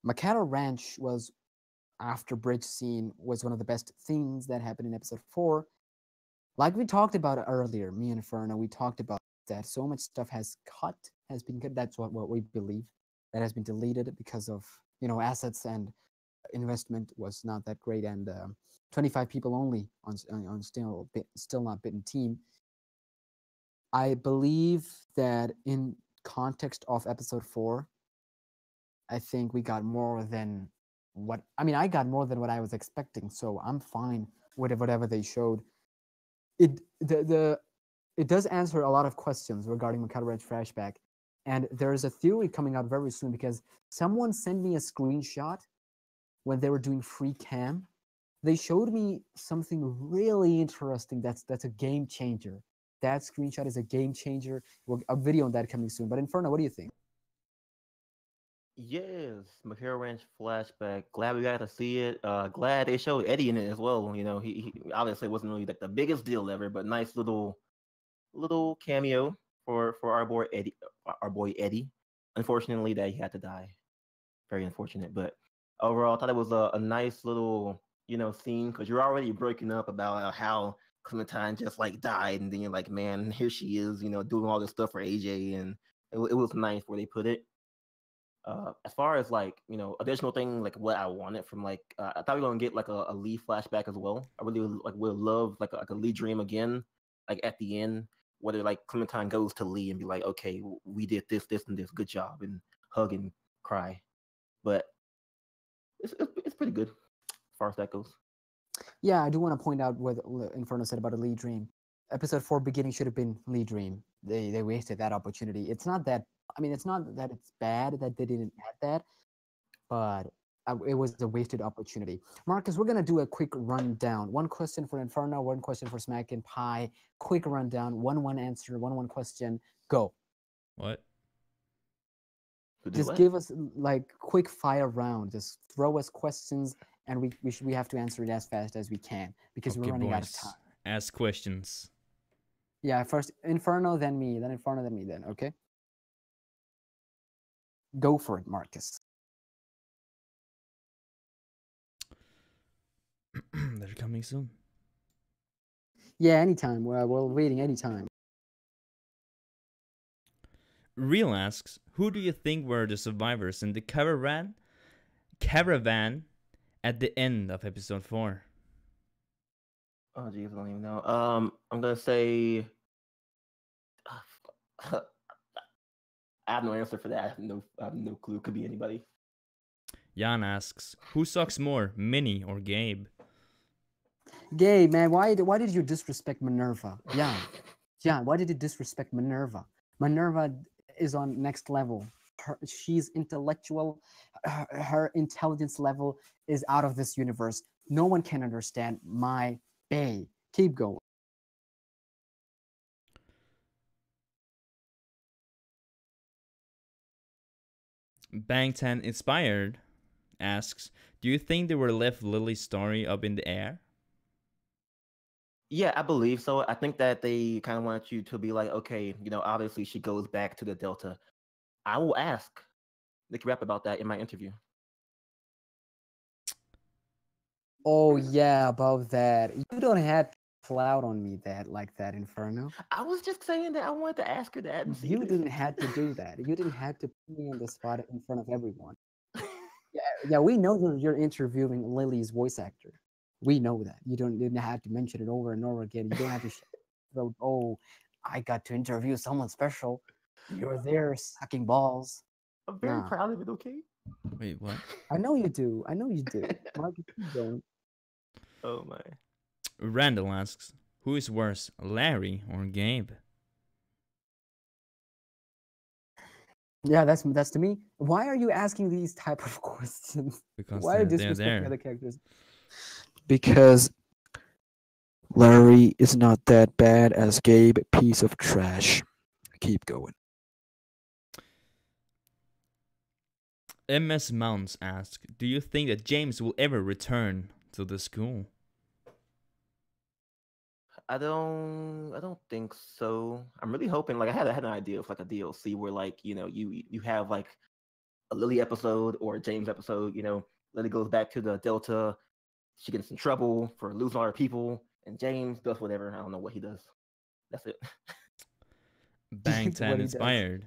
Macaro Ranch was after bridge scene was one of the best things that happened in episode 4. Like we talked about earlier, me and Inferno, we talked about that so much stuff has been cut. That's what we believe that has been deleted because of assets and investment was not that great, and 25 people only on still not bitten team. I believe that in context of episode 4, I think we got more than I got more than what I was expecting, so I'm fine with whatever they showed. It does answer a lot of questions regarding Macado Ranch flashback, and there is a theory coming out very soon because someone sent me a screenshot when they were doing free cam. They showed me something really interesting. That's a game changer. That screenshot is a game changer. A video on that coming soon. But Inferno, what do you think? Yes, Mahara Ranch flashback. Glad we got to see it. Glad they showed Eddie in it as well. He obviously wasn't really like the biggest deal ever, but nice little cameo for our boy Eddie. Unfortunately, that he had to die. Very unfortunate, but overall, I thought it was a nice little scene because you're already breaking up about how Clementine just like died, and then you're like, man, here she is, doing all this stuff for AJ, and it was nice where they put it. As far as like additional thing like what I wanted from I thought we were gonna get like a Lee flashback as well. I really would love like a Lee dream again, like at the end, whether like Clementine goes to Lee and be like, okay, we did this, and this, good job, and hug and cry. But it's pretty good as far as that goes. Yeah, I do want to point out what Inferno said about a Lee Dream. Episode 4 beginning should have been Lee Dream. They wasted that opportunity. It's not that it's not that it's bad that they didn't add that, but it was a wasted opportunity. Marcus, we're gonna do a quick rundown. One question for Inferno, one question for SmackNPie. Quick rundown, one answer, one question. Go. What? Just give us like quick fire round. Just throw us questions, and we have to answer it as fast as we can because we're running out of time. Ask questions. Yeah, first Inferno, then me, then Inferno, then me, then okay. Go for it, Marcus. They're coming soon. Yeah, anytime. We're waiting anytime. Real asks, who do you think were the survivors in the caravan at the end of episode 4? Oh geez, I don't even know. I'm gonna say I have no answer for that. I have no clue. Could be anybody. Jan asks, who sucks more, Minnie or Gabe? Gay man, why did you disrespect Minerva? Yeah, yeah. Why did you disrespect Minerva? Minerva is on next level. She's intellectual. Her intelligence level is out of this universe. No one can understand my bae. Keep going. Bangtan Inspired asks, do you think they were left Lily's story up in the air? Yeah, I believe so. I think that they kind of want you to be like, okay, obviously she goes back to the Delta. I will ask Nicky Rap about that in my interview. Oh yeah, about that. You don't have to cloud on me like that, Inferno. I was just saying that I wanted to ask her that and see. You didn't have to do that. You didn't have to put me on the spot in front of everyone. Yeah, we know you're interviewing Lily's voice actor. We know that. You didn't have to mention it over and over again. You don't have to show, oh, I got to interview someone special. You're there sucking balls. I'm very proud of it, okay? Wait, what? I know you do. I know you do. Mark, keep going. Oh my. Randall asks, who is worse, Larry or Gabe? Yeah, that's to me. Why are you asking these type of questions? Because Why are they're disrespecting there. other characters? Because Larry is not that bad as Gabe, piece of trash. Keep going. MS Mounts asks, do you think that James will ever return to the school? I don't think so. I'm really hoping, like, I had an idea of like a DLC where, like, you have like a Lily episode or a James episode. Lily goes back to the Delta. She gets in trouble for losing all her people, and James does whatever. I don't know what he does. That's it. Bangtan Inspired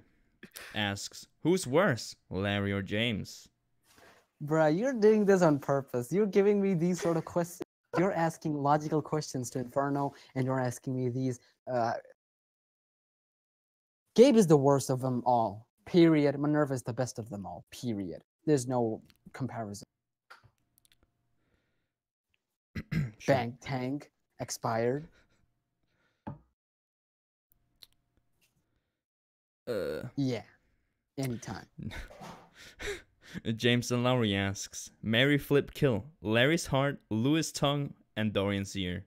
asks, who's worse, Larry or James? Bruh, you're doing this on purpose. You're giving me these sort of questions. You're asking logical questions to Inferno, and you're asking me these. Gabe is the worst of them all. Period. Minerva is the best of them all. Period. There's no comparison. Sure. Bang tank expired. Yeah. Anytime. James and Lowry asks, Mary Flip Kill, Larry's heart, Louis' tongue, and Dorian's ear.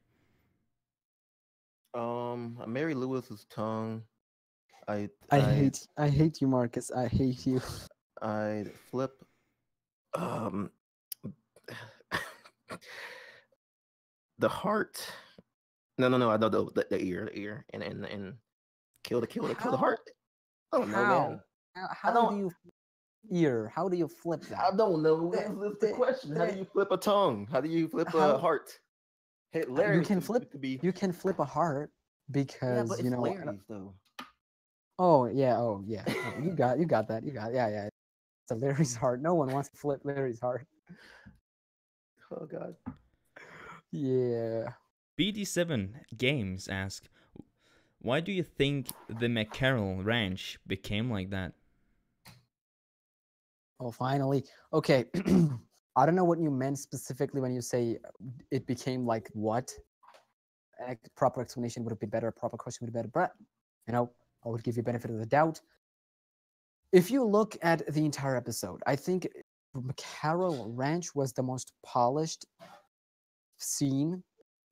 Mary Lewis's tongue. I hate you, Marcus. I hate you. I'd flip the heart. No, I know the ear and kill the heart. I don't know, man. How do you ear? How do you flip that? I don't know. That's the question. How do you flip a tongue? How do you flip a heart? Hey, Larry, you can flip a heart because but it's Larry's though. Oh yeah. You got that. Yeah. It's a Larry's heart. No one wants to flip Larry's heart. Oh god. Yeah. BD7 Games ask, why do you think the McCarroll Ranch became like that? Oh, finally. Okay. I don't know what you meant specifically when you say it became like what. A proper explanation would have been better. A proper question would have been better. But, I would give you benefit of the doubt. If you look at the entire episode, I think McCarroll Ranch was the most polished scene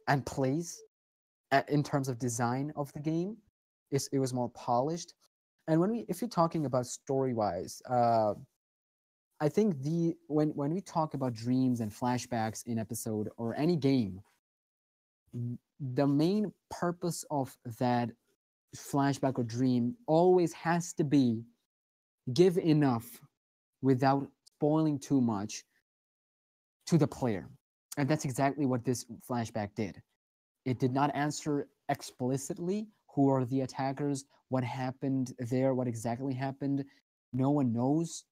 and place in terms of design of the game. It was more polished. And if you're talking about story-wise, I think when we talk about dreams and flashbacks in episode or any game, the main purpose of that flashback or dream always has to be give enough without spoiling too much to the player. And that's exactly what this flashback did. It did not answer explicitly who are the attackers, what happened there, what exactly happened. No one knows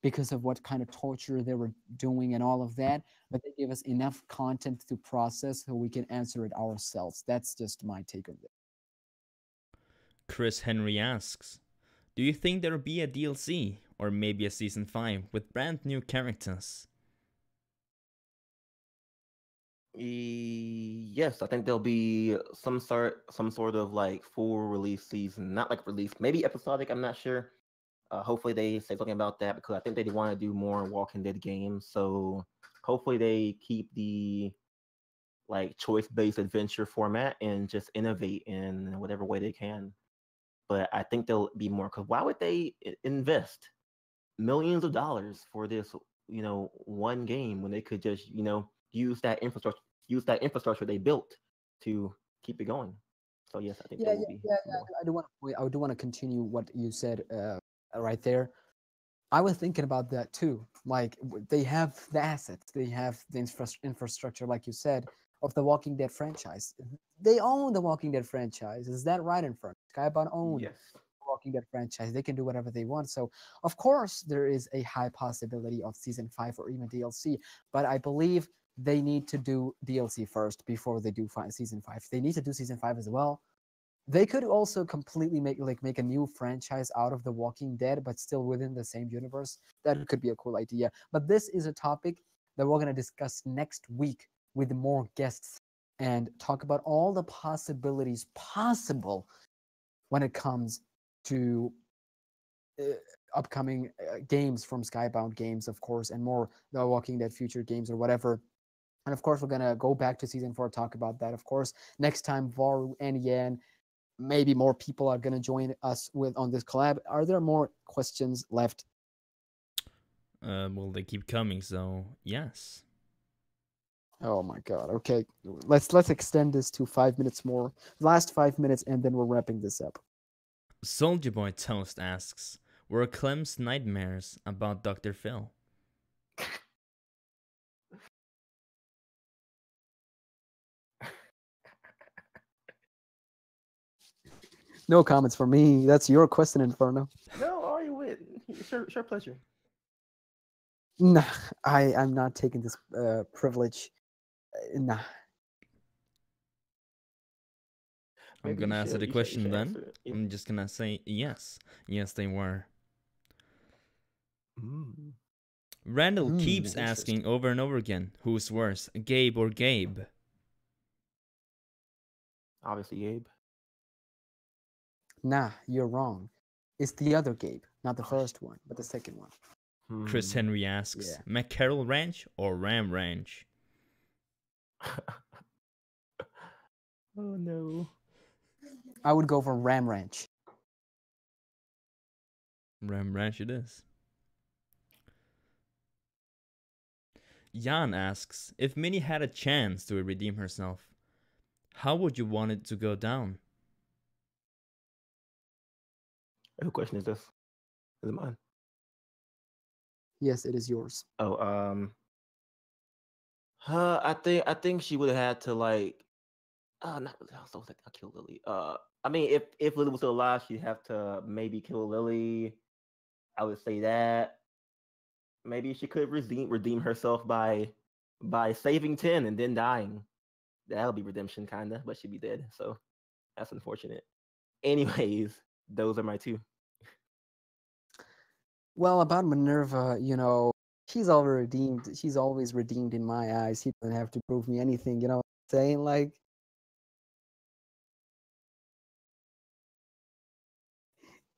because of what kind of torture they were doing and all of that, but they gave us enough content to process so we can answer it ourselves. That's just my take of it. Chris Henry asks, do you think there will be a DLC or maybe a season 5 with brand new characters? Yes, I think there'll be some sort of like full release season, not like release, maybe episodic. I'm not sure. Hopefully they say something about that because I think they want to do more Walking Dead games. So hopefully they keep the like choice-based adventure format and just innovate in whatever way they can. But I think there'll be more because why would they invest millions of dollars for this, one game when they could just, use that infrastructure they built to keep it going. So yes, I think Yeah, there yeah, will be yeah, more. yeah. I do want to continue what you said right there. I was thinking about that too. Like they have the assets, they have the infrastructure, like you said, of the Walking Dead franchise. They own the Walking Dead franchise. Is that right, Inferno? Skybound own Yes. Walking Dead franchise. They can do whatever they want. So of course there is a high possibility of season 5 or even DLC. But I believe they need to do DLC first before they do season 5. They need to do season 5 as well. They could also completely make a new franchise out of The Walking Dead, but still within the same universe. That could be a cool idea. But this is a topic that we're gonna discuss next week with more guests and talk about all the possibilities possible when it comes to uh, upcoming games from Skybound Games, of course, and more The Walking Dead future games or whatever. And of course, we're gonna go back to season 4, talk about that. Of course, next time Varu and Yan, maybe more people are gonna join us with on this collab. Are there more questions left? Well, they keep coming, so yes. Oh my god. Okay, let's extend this to 5 minutes more. Last 5 minutes, and then we're wrapping this up. Soldier Boy Toast asks, were Clem's nightmares about Dr. Phil? No comments for me. That's your question, Inferno. No, are you with? Sure, pleasure. Nah, I'm not taking this privilege. Nah. I'm Maybe gonna answer the you question should then. answer it. Yeah. I'm just gonna say yes. Yes, they were. Mm. Randall keeps Interesting. asking over and over again, who's worse, Gabe or Gabe? Obviously, Gabe. Nah, you're wrong. It's the other Gabe, not the Oh, first one, but the second one. Chris Hmm. Henry asks, Yeah. McCarroll Ranch or Ram Ranch? Oh no. I would go for Ram Ranch. Ram Ranch it is. Jan asks, if Minnie had a chance to redeem herself, how would you want it to go down? Whose question is this? Is it mine? Yes, it is yours. Oh, I think she would have had to like, not really. I was like, I kill Lily. I mean, if Lily was still alive, she'd have to maybe kill Lily. I would say that maybe she could redeem herself by saving 10 and then dying. That'll be redemption, kinda, but she'd be dead. So that's unfortunate. Anyways, those are my two. Well, about Minerva, she's already redeemed. She's always redeemed in my eyes. He doesn't have to prove me anything. You know what I'm saying? Like,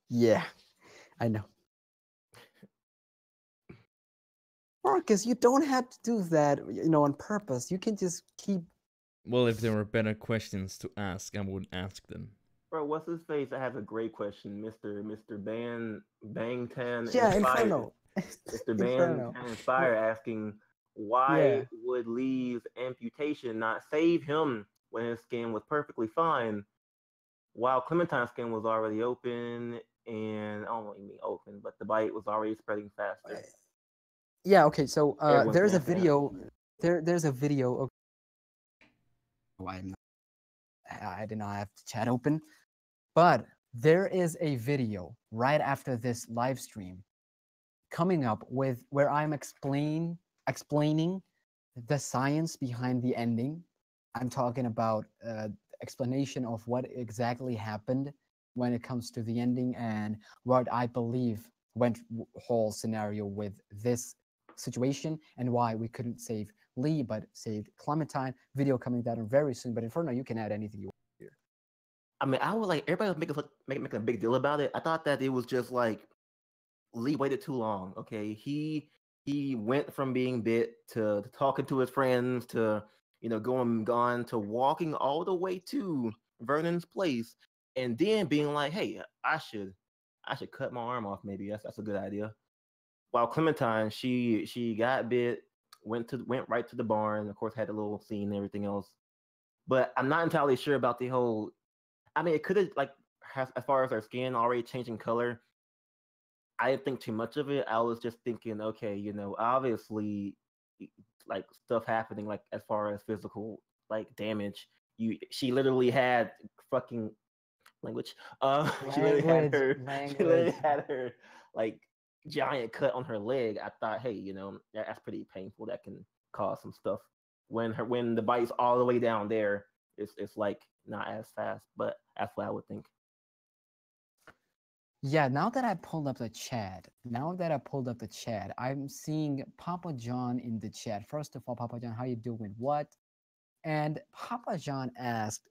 yeah, I know. Marcus, you don't have to do that, on purpose. You can just keep. Well, if there were better questions to ask, I would ask them. Bro, what's his face? I have a great question, Mr. Bangtan Yeah, Inspired. Inferno. Mr. Inferno. Bangtan Inspired asking Yeah. why would Lee's amputation not save him when his skin was perfectly fine, while Clementine's skin was already open and I don't know what you mean open, but the bite was already spreading faster. Yeah. Okay. So Everyone can there's a answer that. video. There's a video. Okay. I did not have the chat open, but there is a video right after this live stream coming up with where I'm explaining the science behind the ending. I'm talking about explanation of what exactly happened when it comes to the ending and what I believe went whole scenario with this situation and why we couldn't save Lee but saved Clementine. Video coming down very soon. But Inferno, you can add anything you want here. I mean, I would like everybody was making a big deal about it. I thought that it was just like Lee waited too long. Okay, he went from being bit to talking to his friends to going gone to walking all the way to Vernon's place and then being like, hey, I should cut my arm off. Maybe that's a good idea. While Clementine, she got bit, went right to the barn. Of course, had a little scene and everything else. But I'm not entirely sure about the whole. I mean, it could have as far as her skin already changing color. I didn't think too much of it. I was just thinking, okay, obviously, like stuff happening, like as far as physical like damage. She literally had fucking language. She literally had her like giant cut on her leg. I thought, hey, that's pretty painful. That can cause some stuff. When the bite's all the way down there, it's like not as fast, but that's what I would think. Yeah, now that I pulled up the chat, I'm seeing Papa John in the chat. First of all, Papa John, how you doing? What? And Papa John asked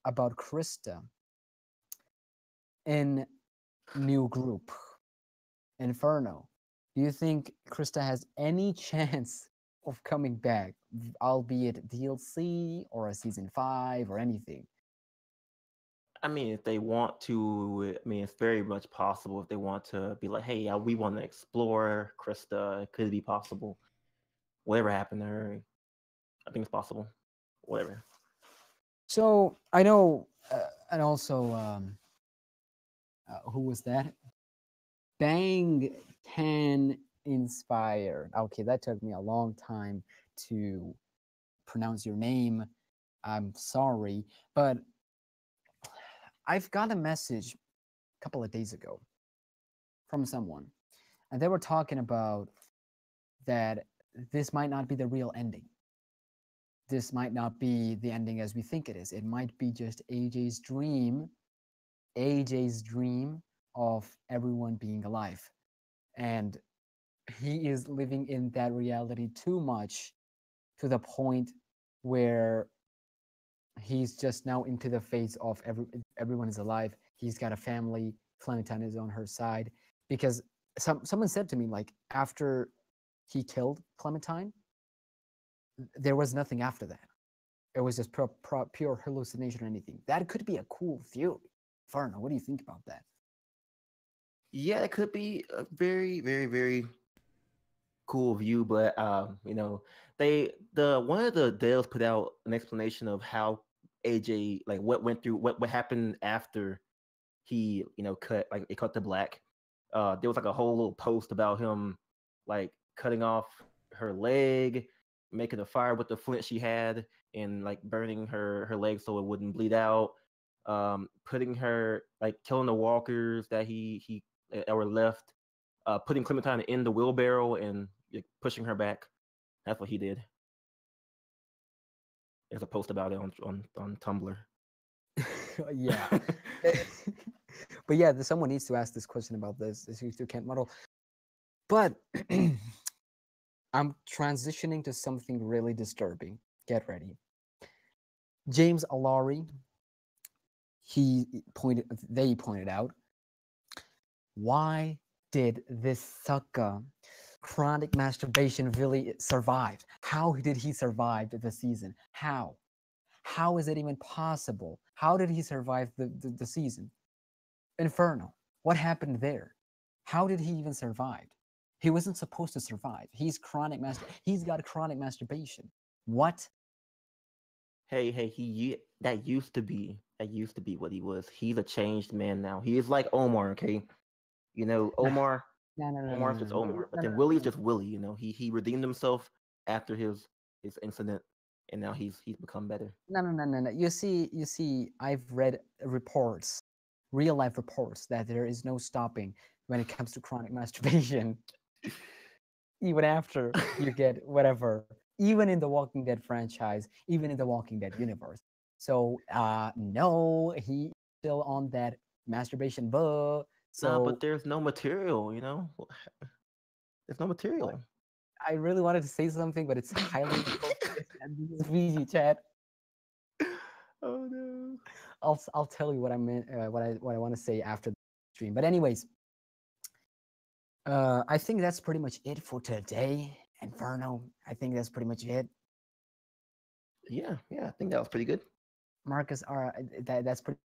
about Krista in new group, Inferno. Do you think Krista has any chance of coming back, albeit DLC or a season 5 or anything? I mean, if they want to, I mean, it's very much possible if they want to be like, hey, we want to explore Krista. It could be possible. Whatever happened to her, I think it's possible. Whatever. So I know, and also, who was that? Bang Can Inspire. Okay, that took me a long time to pronounce your name. I'm sorry, but I've got a message a couple of days ago from someone, and they were talking about that this might not be the real ending. This might not be the ending as we think it is. It might be just AJ's dream of everyone being alive. And he is living in that reality too much to the point where he's just now into the phase of everyone is alive. He's got a family. Clementine is on her side. Because someone said to me, like, after he killed Clementine, there was nothing after that. It was just pure hallucination or anything. That could be a cool theory. Inferno, what do you think about that? Yeah, it could be a very, very, very cool view, but one of the devs put out an explanation of how AJ what went through what happened after he cut the black. There was like a whole little post about him like cutting off her leg, making a fire with the flint she had, and like burning her leg so it wouldn't bleed out. Putting her killing the walkers that he were left. Putting Clementine in the wheelbarrow and pushing her back. That's what he did. There's a post about it on Tumblr. Yeah. But yeah, someone needs to ask this question about this you can't model. But I'm transitioning to something really disturbing. Get ready. James Alari, they pointed out, why did this sucker chronic masturbation really survive? How did he survive the season? How is it even possible? How did he survive the season? Inferno, what happened there? How did he even survive? He wasn't supposed to survive. He's got chronic masturbation. What? Hey, that used to be what he was. He's a changed man now. He is like Omar, okay? Omar. No, Omar's just Omar, but then Willie's just Willie. He redeemed himself after his incident, and now he's become better. No. You see, I've read reports, real life reports, that there is no stopping when it comes to chronic masturbation. Even after you get whatever, even in the Walking Dead franchise, even in the Walking Dead universe. So no, he's still on that masturbation bug. So no, but there's no material, There's no material. I really wanted to say something, but it's highly inappropriate, and this is PG chat. Oh no. I'll tell you what I meant, what I want to say after the stream. But anyways, I think that's pretty much it for today. Inferno. I think that's pretty much it. Yeah, I think that was pretty good. Marcus, that's pretty.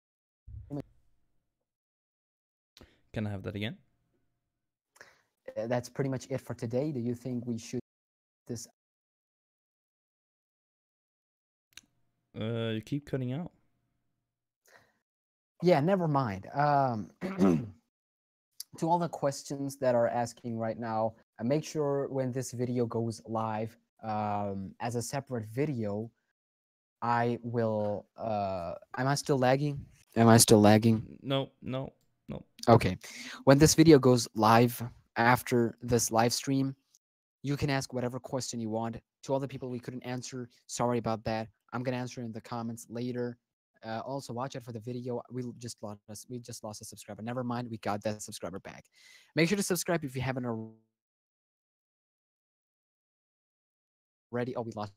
Can I have that again? That's pretty much it for today. Do you think we should this? You keep cutting out. Yeah, never mind. To all the questions that are asking right now, make sure when this video goes live as a separate video, I will. Am I still lagging? Am I still lagging? No, no, no. Okay. When this video goes live after this live stream, you can ask whatever question you want. To all the people we couldn't answer, sorry about that. I'm gonna answer in the comments later. Also, watch out for the video. We just lost a subscriber. Never mind, we got that subscriber back. Make sure to subscribe if you haven't already. Oh, we lost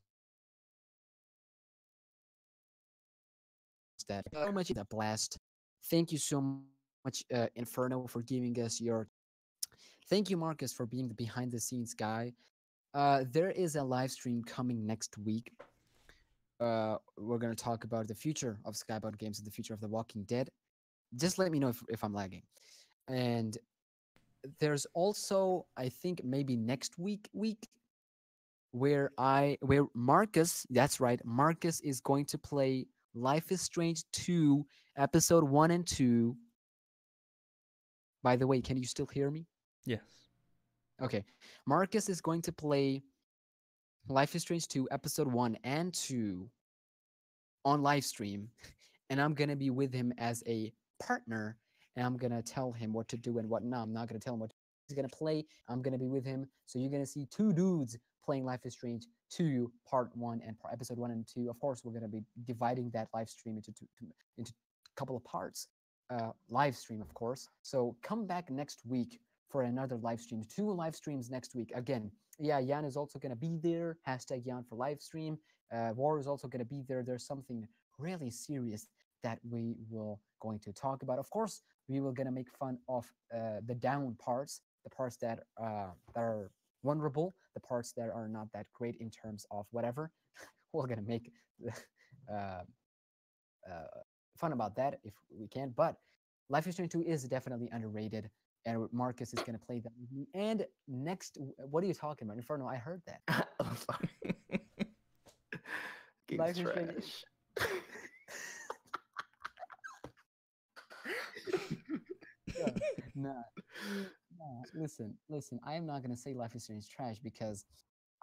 that. So much a blast. Thank you so much, Inferno, for giving us your. Thank you, Marcus, for being the behind the scenes guy. There is a live stream coming next week. We're going to talk about the future of Skybound games and the future of The Walking Dead. Just let me know if I'm lagging. And there's also, I think, maybe next week where Marcus, that's right, Marcus is going to play Life is Strange 2, episode 1 and 2. By the way, can you still hear me? Yes. Okay. Marcus is going to play Life is Strange 2, episode 1 and 2 on live stream, and I'm going to be with him as a partner, and I'm going to tell him what to do and what not. I'm not going to tell him what he's going to play. I'm going to be with him. So you're going to see two dudes playing Life is Strange 2, part 1 and episode 1 and 2. Of course, we're going to be dividing that live stream into a couple of parts. Live stream, of course. So come back next week for another live stream. 2 live streams next week. Again, yeah, Jan is also going to be there. Hashtag Jan for live stream. War is also going to be there. There's something really serious that we will going to talk about. Of course, we will going to make fun of the down parts, the parts that are vulnerable, the parts that are not that great in terms of whatever. We're going to make fun about that if we can. But Life is Strange 2 is definitely underrated, and Marcus is going to play that with me. And next, what are you talking about? Inferno, I heard that. I'm sorry. Game's Life is trash. Strange. Nah. Listen. I am not gonna say Life is Strange trash because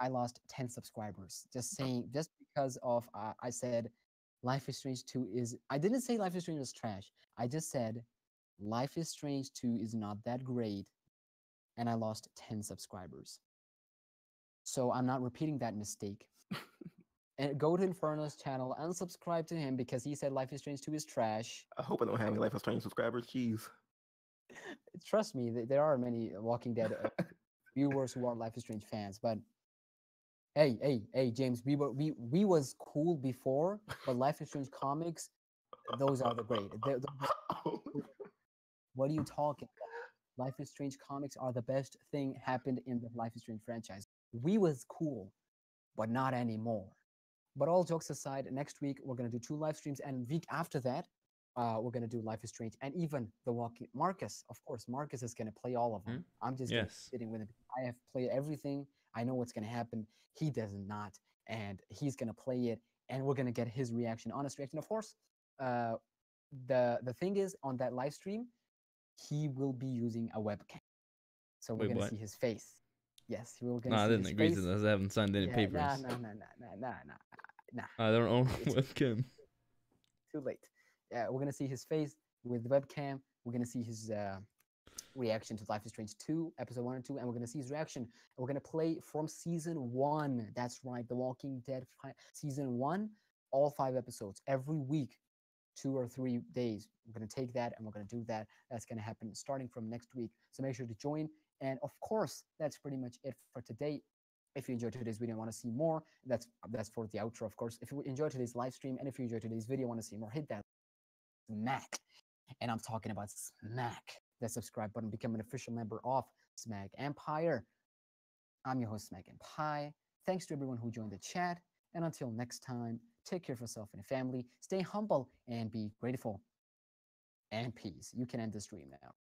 I lost 10 subscribers. Just saying, just because of I said Life is Strange 2 is. I didn't say Life is Strange was trash. I just said Life is Strange 2 is not that great, and I lost 10 subscribers. So I'm not repeating that mistake. And go to Inferno's channel, unsubscribe to him because he said Life is Strange 2 is trash. I hope I don't have any Life is Strange subscribers. Jeez. Trust me, there are many Walking Dead viewers who are Life is Strange fans. But hey, James, we was cool before, but Life is Strange comics, those are the great. What are you talking about? Life is Strange comics are the best thing happened in the Life is Strange franchise. We was cool, but not anymore. But all jokes aside, next week we're gonna do 2 live streams, and week after that, we're gonna do Life is Strange, and even the Walking. Marcus, of course, Marcus is gonna play all of them. I'm just gonna be Yes. sitting with him. I have played everything. I know what's gonna happen. He does not, and he's gonna play it, and we're gonna get his reaction, honest reaction. Of course, the thing is, on that live stream, he will be using a webcam, so we're Wait, gonna what? see his face. Yes, we're No, gonna I see didn't his agree face. to this. I haven't signed any Yeah, papers. nah. I don't own a It's webcam. too late. Yeah, we're gonna see his face with the webcam. We're gonna see his reaction to Life is Strange 2, episode 1 and 2, and we're gonna see his reaction. And we're gonna play from season 1. That's right, The Walking Dead season 1, all 5 episodes every week, 2 or 3 days. We're gonna take that and we're gonna do that. That's gonna happen starting from next week. So make sure to join. And of course, that's pretty much it for today. If you enjoyed today's video and want to see more, that's for the outro, of course. If you enjoyed today's live stream and if you enjoyed today's video and want to see more, hit that smack. And I'm talking about smack that subscribe button. Become an official member of SmackNPie. I'm your host, SmackNPie. Thanks to everyone who joined the chat. And until next time, take care of yourself and your family. Stay humble and be grateful. And peace. You can end the stream now.